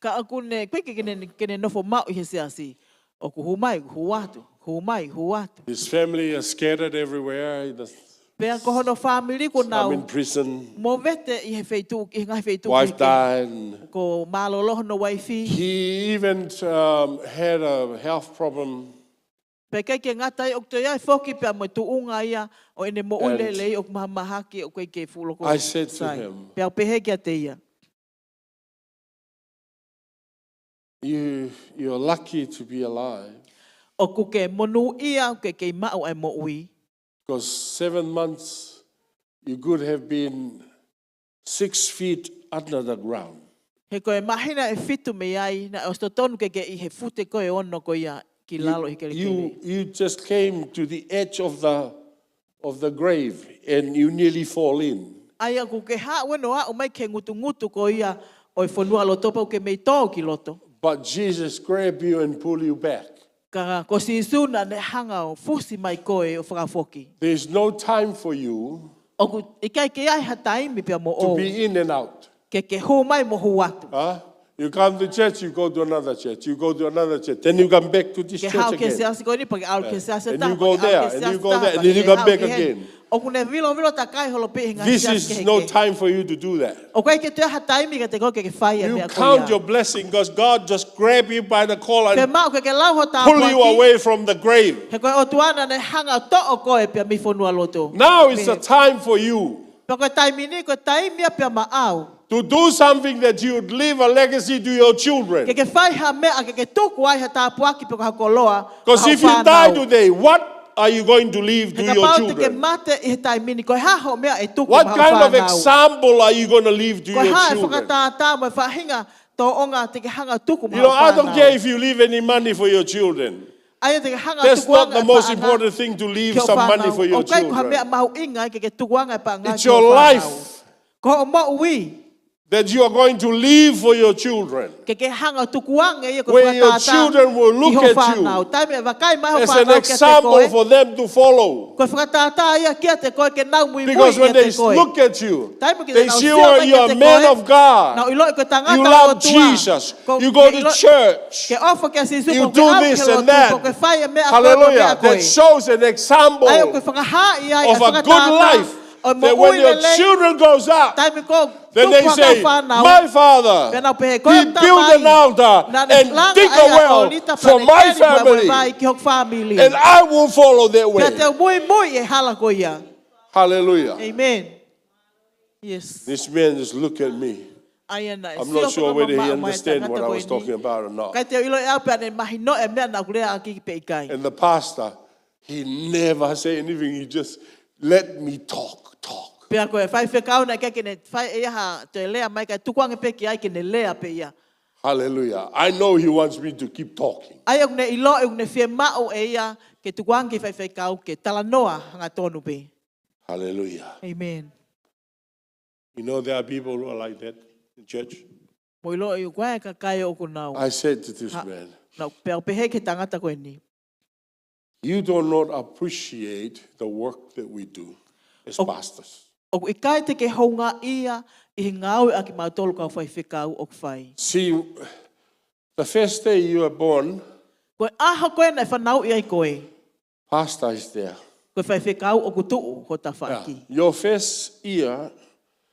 Ka aku ne, koe kene nofo mau i he siasi. O ku humai, huatu. Humai, huatu. His family is scattered everywhere. Pea ko hono family ko Some in nau. prison. Mo vete i he feitu, i ngai feitu. Wife died. And Ko malolo no waifi. he even had a health problem. Pe kai ke ngata i okto ia foki pe mo tuunga ia o ene mo ule And lei o mahamahaki o koe ke fulo ko. I said to sai. him, Pe au pehe ki a te ia. You're lucky to be alive, O ku ke monu ia ke ke mau ai mo ui. because 7 months you could have been 6 feet under the ground. He koe mahina e fitu me ai na o sto tonu ke i he fute koe ono ko ia ki lalo i kele kele. You just came to the edge of the grave and you nearly fall in. Ai aku ke ha weno a o mai ke ngutu ko ia o i fonua lo topa o ke mei tō ki loto. But Jesus grabbed you and pulled you back. Ka ko si suna ne hanga o fusi mai koe o whakafoki. There's no time for you O ku i kai ke ai ha taimi pia mo to o be in and out. ke hu mai mo hu atu. Huh? You come to church, you go to another church. You go to another church. Then you come back to this Ke church hao ke again. siasi ko ni pagi au ke siasi And ta. you go there, and you go there, and then you come back again. O kune vilo ta kai holo pe hinga This siasi is ke no heke. time for you to do that. O kai ke te ha taimi ke te ko ke whai e You mea count koia. your blessing because God just grabbed you by the collar Pe and mau ke lau ho ta pull you away from the grave. He koe o tuana ne hanga to o koe pia mi whonua loto. Now is the time for you Pe koe taimi ni koe taimia pia ma au. to do something that you would leave a legacy to your children. Ke whai ha mea ke tuku ai ha tāpuaki pe koe hakoloa. Because if you die today, what are you going to leave to He ka your pau te ke children? mate i he taimi ni koe ha ho mea e tuku What ma kind of whanau. example are you going to leave to Koe your ha e children? whakatata mo e whahinga tō onga te ke hanga tuku ma You know, I don't whanau. care if you leave any money for your children. Ai te ke hanga That's not tukuanga the e most whaanga important thing to leave ke o some money whanau. for your O kai ko ha mea children. mahu inga ke tukuanga e whaanga It's ke o your whanau. life Ko o mo ui. that you are going to leave for your children. Ke hanga tukuanga ia ko Where your whakatata children will look i ho at whanau. you Taime e wakai mai ho as an whanau ke te example koe. for them to follow. Ko whakatata ia kia te koe ke nau mui Because mui when ia they te koe. look at you, Taime ke they te nau see sia you're mai ke a te man koe. of God. Nau ilo i ko tangata You o love tua. Jesus. Ko- You go ke to ilo- church. Ke ofo ke sisu You ko ke do au this ke lo and tu, that. ko ke whai e mea koe, ko Hallelujah. mea koe. That shows an example Ai o koe whakaha ia of a good life. That when your children grows up, Taime ko then they say, my father, he built an altar and dig a well for my family, and I will follow that Kia te way. mui mui e hala ko ia. Hallelujah. Amen. Yes. This man just looked at me. Ai ana, e I'm sio not sure ko whether he ma- ma- understand tangata what I koe was ni. talking about or not. Kai te ilo e au pia ne mahi no e mea na kulea a ki pe ikai. And the pastor, he never said anything. He just let me talk. Pea koe whai whekau na kia ke ne whai e aha te lea mai kai tukuange pe ki ai ke ne lea pe ia. Hallelujah. I know he wants me to keep talking. Ai e ne ilo e ne whie mao e ia ke tukuange whai whekau ke talanoa hanga tonu pe. Hallelujah. Amen. You know there are people who are like that in church. Mo ilo e koe ka kai o ko nau. I said to this man, Na pea pehe ke tangata koe ni. you do not appreciate the work that we do as pastors. O i kai te ke honga ia i ngau a ki mautolu ka whai whekau o whai. See, the first day you are born, Koe aha koe na whanau i ai koe. pastor is there. Koe whai whekau o kutuu ho ta Yeah. whaki. Your first year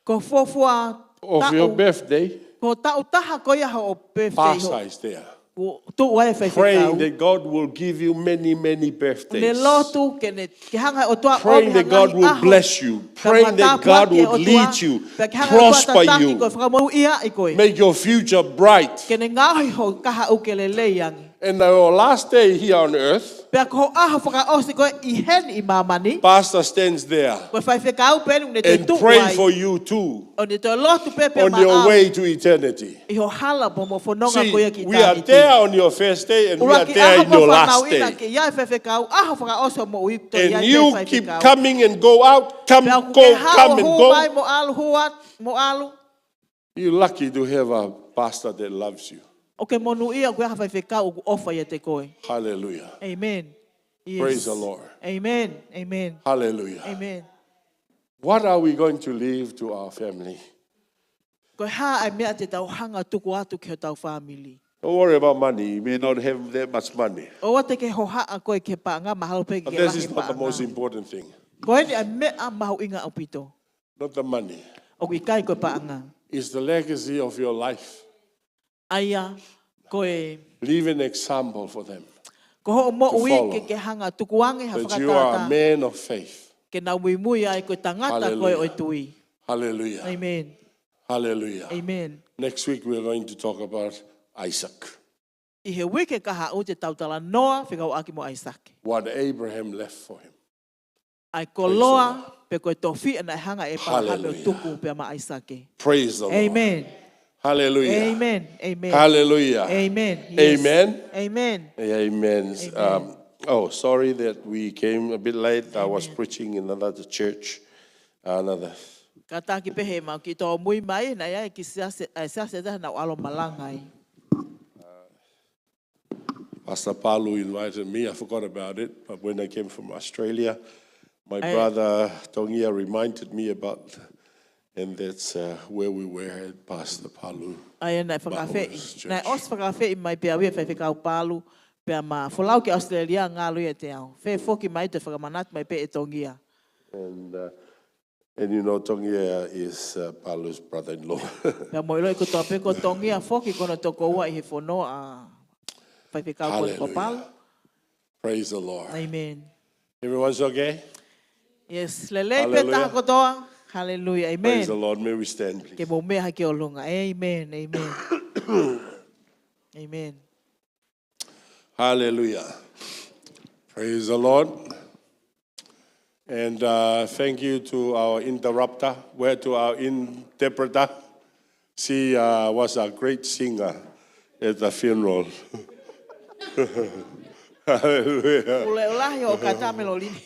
Ko fofua of your birthday, ko tau taha ko ia ho birthday pastor ho. is there. Ko tu wai whai Praying whekau. that God will give you many, many Ne birthdays. lotu ke ne ke hanga o tua Praying that God will bless you. Praying that God will lead you, prosper you, make your future bright. Ke ne ngahi ho kaha ukele leiangi. And our last day here on earth, Pea ko aha whaka osi koe i hen i mamani. pastor stands there Koe whai whekau penu ne te and tu pray wai. for you too O ne te lotu pepe on your maa. way to eternity. I ho hala po mo whanonga See, koe ki we are tāhiti. there on your first day and we are Uraki there aha in ko your whanau last ina day. ke iai whai whekau. Aha whaka osi mo ui to And iai you whai keep whekau. coming and go out, come, Pea ko go, ke hao come and hu mai go. mo alu huat, mo alu. You're lucky to have a pastor that loves you. O ke monu ia koe aha whai whekau o ku ofa ia te koe. Hallelujah. Amen. Yes. Praise the Lord. Amen. Amen. Hallelujah. Amen. What are we going to leave to our family? Koe ha ai mea te tau hanga tuku atu ki o tau family. Don't worry about money. You may not have that much money. O wa te ke hoha a koe ke paanga mahalo pe But ke this lahi is not the most paanga. important thing. Koe ni ai mea mahu inga au pito. Not the money. O ki kai koe paanga. It's the legacy of your life. Aia koe Leave an example for them. ko ho mo To ui follow. ke hanga tukuange ha That you are a whakatata. man of faith. Ke nau mui mui ai koe tangata koe Hallelujah. oi tui. Hallelujah. Amen. Hallelujah. Amen. Next week we're going to talk about Isaac. I he wike ka hau te tautala noa whikau aki mo Isaac. What Abraham left for him. Ai koloa pe koe tofi ana hanga e parahame o Hallelujah. tuku pe ma Isaac. Praise the Lord. Amen. Hallelujah. Amen. Amen. Hallelujah. Amen. Yes. Amen. Amen. Amen. Amen. Sorry that we came a bit late. I was preaching in another church. Ka taki pehe mau ki tō mui mai na ia ki siase dah na alo malangai. Pastor Palu invited me. I forgot about it. But when I came from Australia, my brother Tongia reminded me about And that's where we were at Pastor Palu. Ai nai whakawhi. Bauer's Nai church. os whakawhi mai pia wia whai whikau palu. Pia ma wholau ki Australia ngā lui e te au. Whai whoki mai te whakamanat mai pe e tongia. And you know, Tongia is Palu's brother-in-law. Pia mo iloi ko toa pe ko tongia whoki kono toko ua i he whono a whai whikau kono ko palu. Hallelujah. Praise the Lord. Amen. Everyone's okay? Yes, lele pe Hallelujah. taha kotoa. Hallelujah. Praise the Amen. Lord. May we stand, please. Ke mo mea hake o lunga. Amen. Amen. Amen. Hallelujah. Praise the Lord. And thank you to our interrupter, to our interpreter. She was a great singer at the funeral. Hallelujah. Ule ulahi o kata melolini.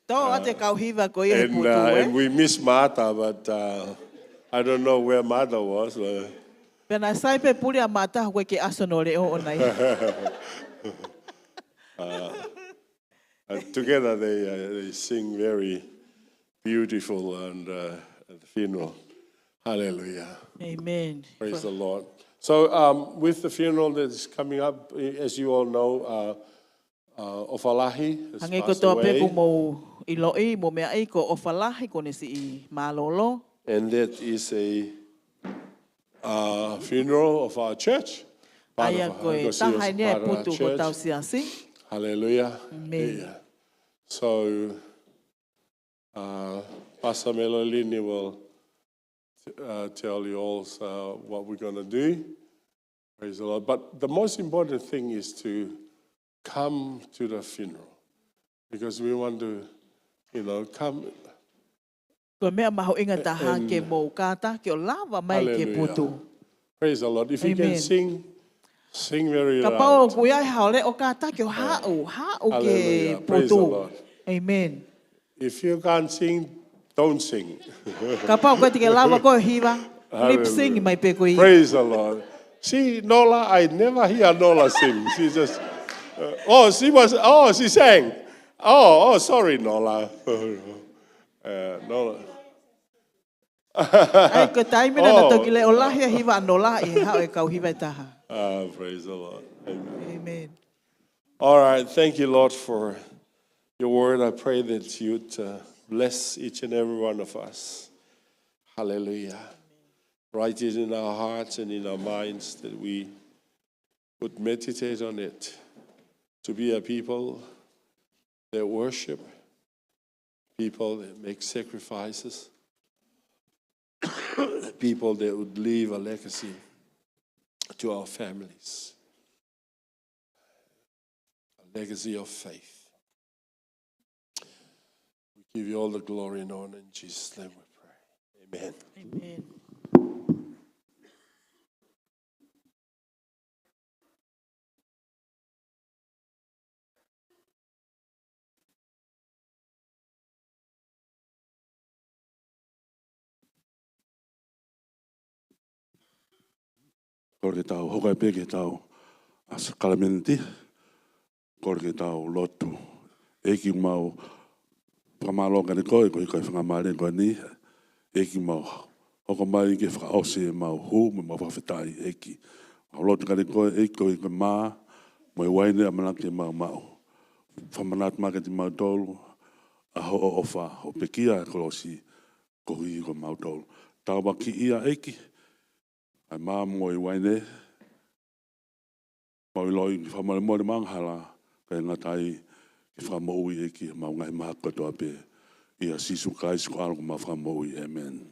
Tō ate kauhiva ko i he And putu we miss Martha, but I don't know where Martha was. Pena sai pe puli a mata koe ke asono le o onai. Together they sing very beautiful and at the funeral. Hallelujah. Amen. Praise the Lord. So with the funeral that is coming up, as you all know, Ofalahi has Hange ko passed toa pe away. ku mo iloi mo mea i ko ofalahi ko nisi i malolo. And that is a funeral of our church. Part Aia of ko e because he was tahai nea part of our putu ko tau church. siasi. Hallelujah. Amen. Yeah. So Pastor Melolini will tell you all what we're going to do. Praise the Lord. But the most important thing is to come to the funeral. Because we want to, come. Ko mea maho inga taha ke mo kata ke o lava mai ke Hallelujah. putu. Praise the Lord. If you can Amen. sing very Ka loud. pao o kuia haole o kata ke o hau ke Hallelujah. Praise the putu. Lord. Amen. If you can't sing, don't sing. Ka pao koe te ke lava ko hiva. Lip sing mai pe koe. Praise the Lord. See, Nola, I never hear Nola sing. She just, she sang. Sorry, Nola. Nola. Ai ko taimina na toki le o lahi a hiva anola i hao e kau hiva e taha. Praise the Lord. Amen. Amen. All right. Thank you, Lord, for your word. I pray that you'd bless each and every one of us. Hallelujah. Write it in our hearts and in our minds that we would meditate on it, to be a people that worship, people that make sacrifices, people that would leave a legacy to our families, a legacy of faith. We give you all the glory and honor in Jesus' name we pray. Amen. Amen. Kore tau hokai peke tau as kalamenti, kore tau lotu. Eki mau whamalo kani koe kai whangamare koe ni. Eki mau hoko mai ke whakaose mau hu me mau whawhetai eki. Mau lotu kani koe eki koe koe maa, mo i waine amanake mau mau. Whamanat maa kati mau tolu, a ho o ofa, ho pekia kolosi ko hui ko mau tolu. Tau waki ia eki, ai maa mo i waine, mau i loi ki whamare mo le manghala, kai ngatai ki whamaui eki, mau ngai maha katoa pe, ia sisu kai siku alko ma whamaui, amen.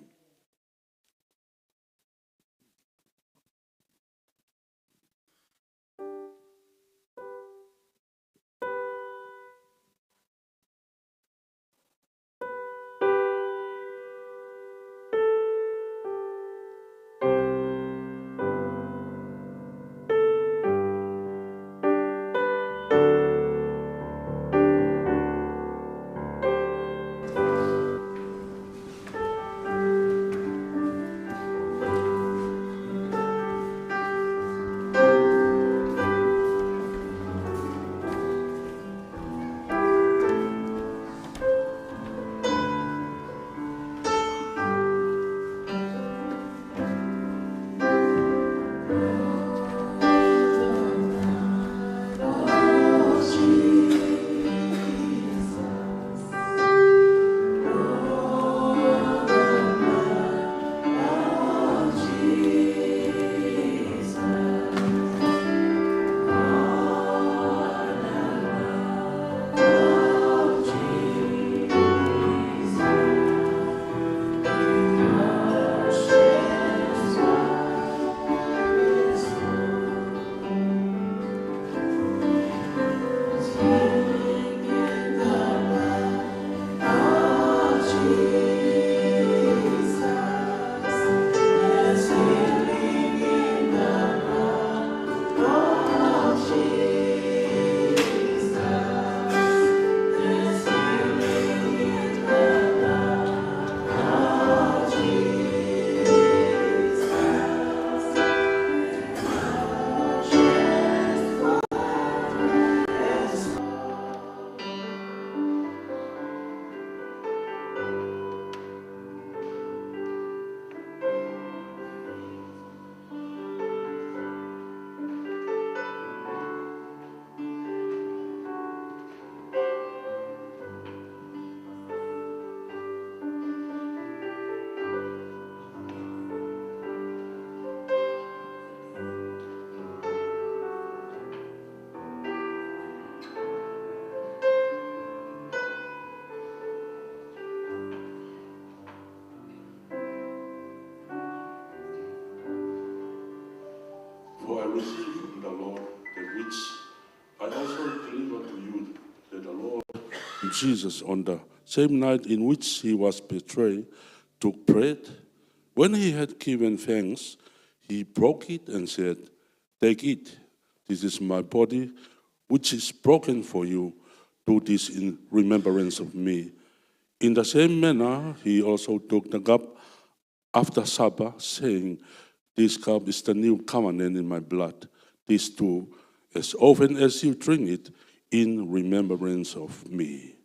For I received from the Lord that which I also delivered to you, that the Lord Jesus, on the same night in which he was betrayed, took bread. When he had given thanks, he broke it and said, "Take it. This is my body, which is broken for you. Do this in remembrance of me." In the same manner, he also took the cup after supper, saying, "This cup is the new covenant in my blood. This too, as often as you drink it, in remembrance of me."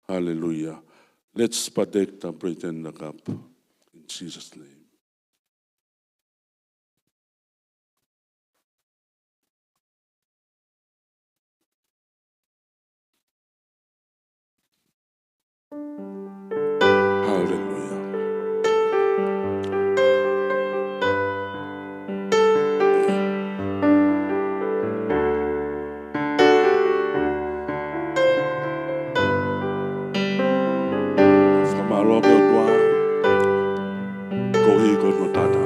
Hallelujah. Let's partake the bread and the cup. In Jesus' name. Hallelujah. Famaloga tua, kohi ko no tata.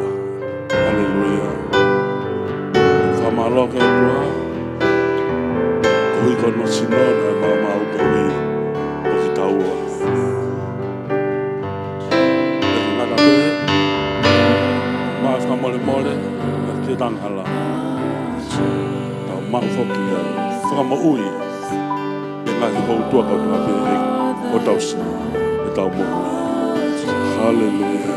Hallelujah. Famaloga tua, kohi ko no sinona mama o kohi o kitaua. Mole mole, ke tanghala. Tau mau foki a whakama ui. E ngahi hou tua kau tua pe o tau si. E tau moku. Hallelujah.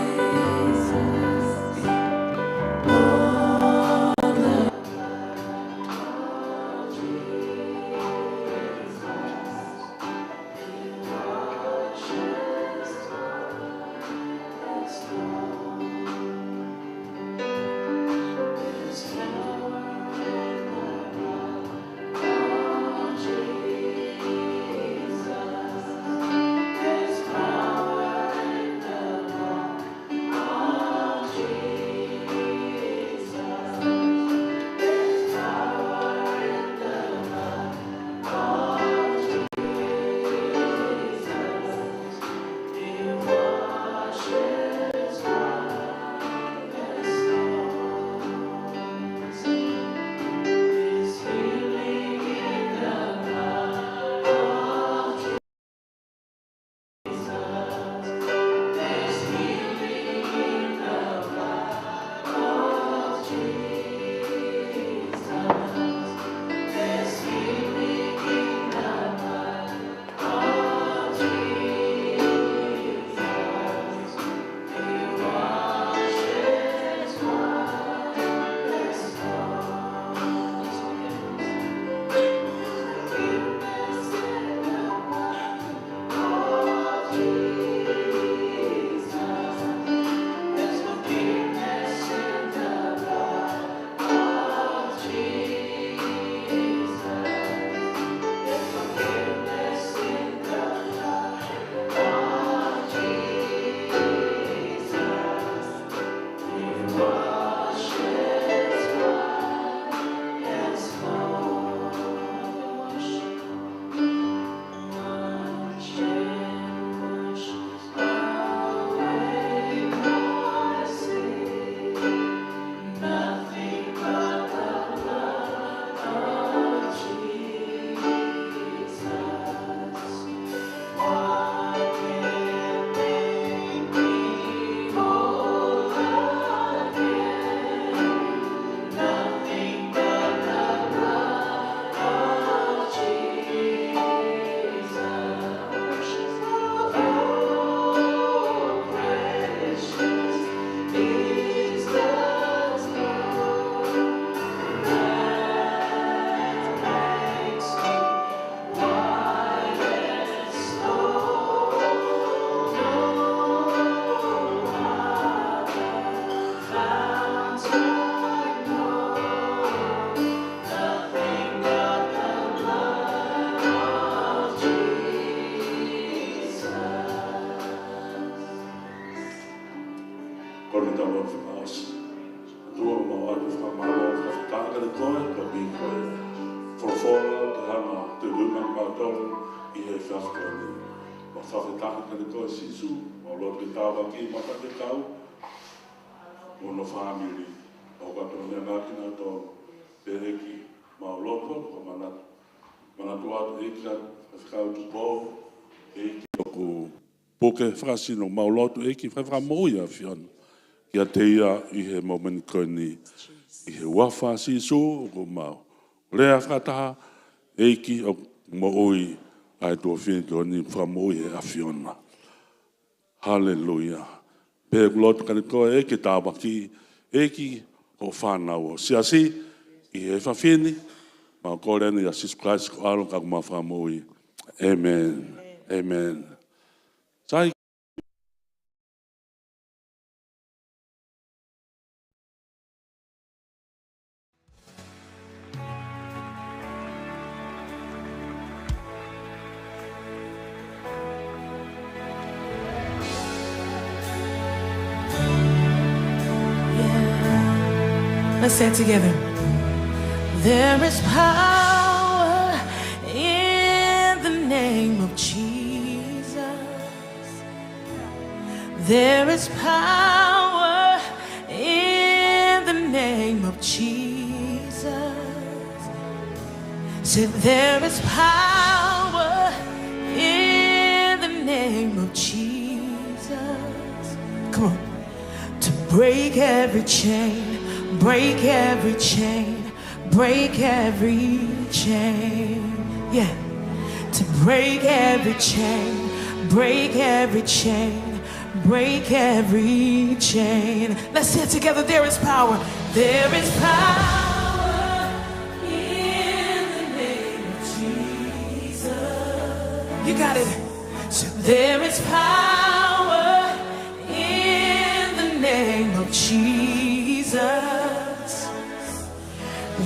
Family, o ka tōne ngākina tō eki mauloko, ko mana tua eki ka whakau tu pō, eki ku poke whakasino mauloto eki whakamoia whiona. Kia te ia i he momeni koe ni, i he wafa si so ko mau. Lea whakataha eki o mo oi ai tua whini ko ni whakamoi he a whiona. Hallelujah. Pea kuloto kani koe eki tāwaki, eki o whanau o siasi, i he whawhini, ma kore ni a Jesus Christ ko alo kako ma whakamoi. Amen. Amen. Sai. Let's say it together. There is power in the name of Jesus. There is power in the name of Jesus. Said there is power in the name of Jesus. Come on. To break every chain. Break every chain, break every chain, yeah. To break every chain, break every chain, break every chain. Let's say it together. There is power. There is power in the name of Jesus. You got it. So there is power in the name of Jesus.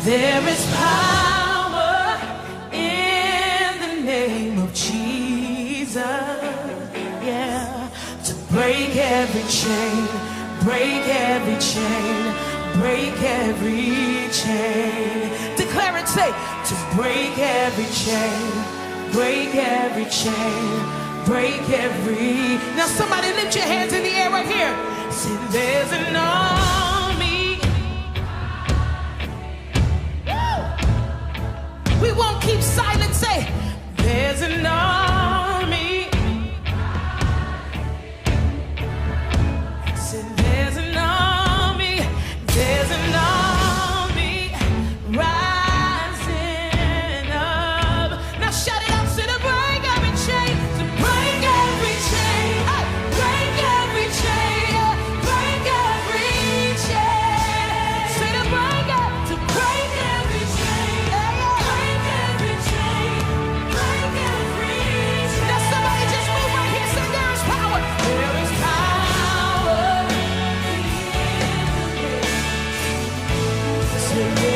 There is power in the name of Jesus, yeah, to break every chain, break every chain, break every chain. Declare it, say, to break every chain, break every chain, break every. Now somebody lift your hands in the air right here. Say, there's an army. We won't keep silent, say, there's an army. Say, there's an army, there's an army rising up. Now shout it out, say, to break every chain, to break every chain, break every chain, break every chain. Say, to break up, to break every chain. There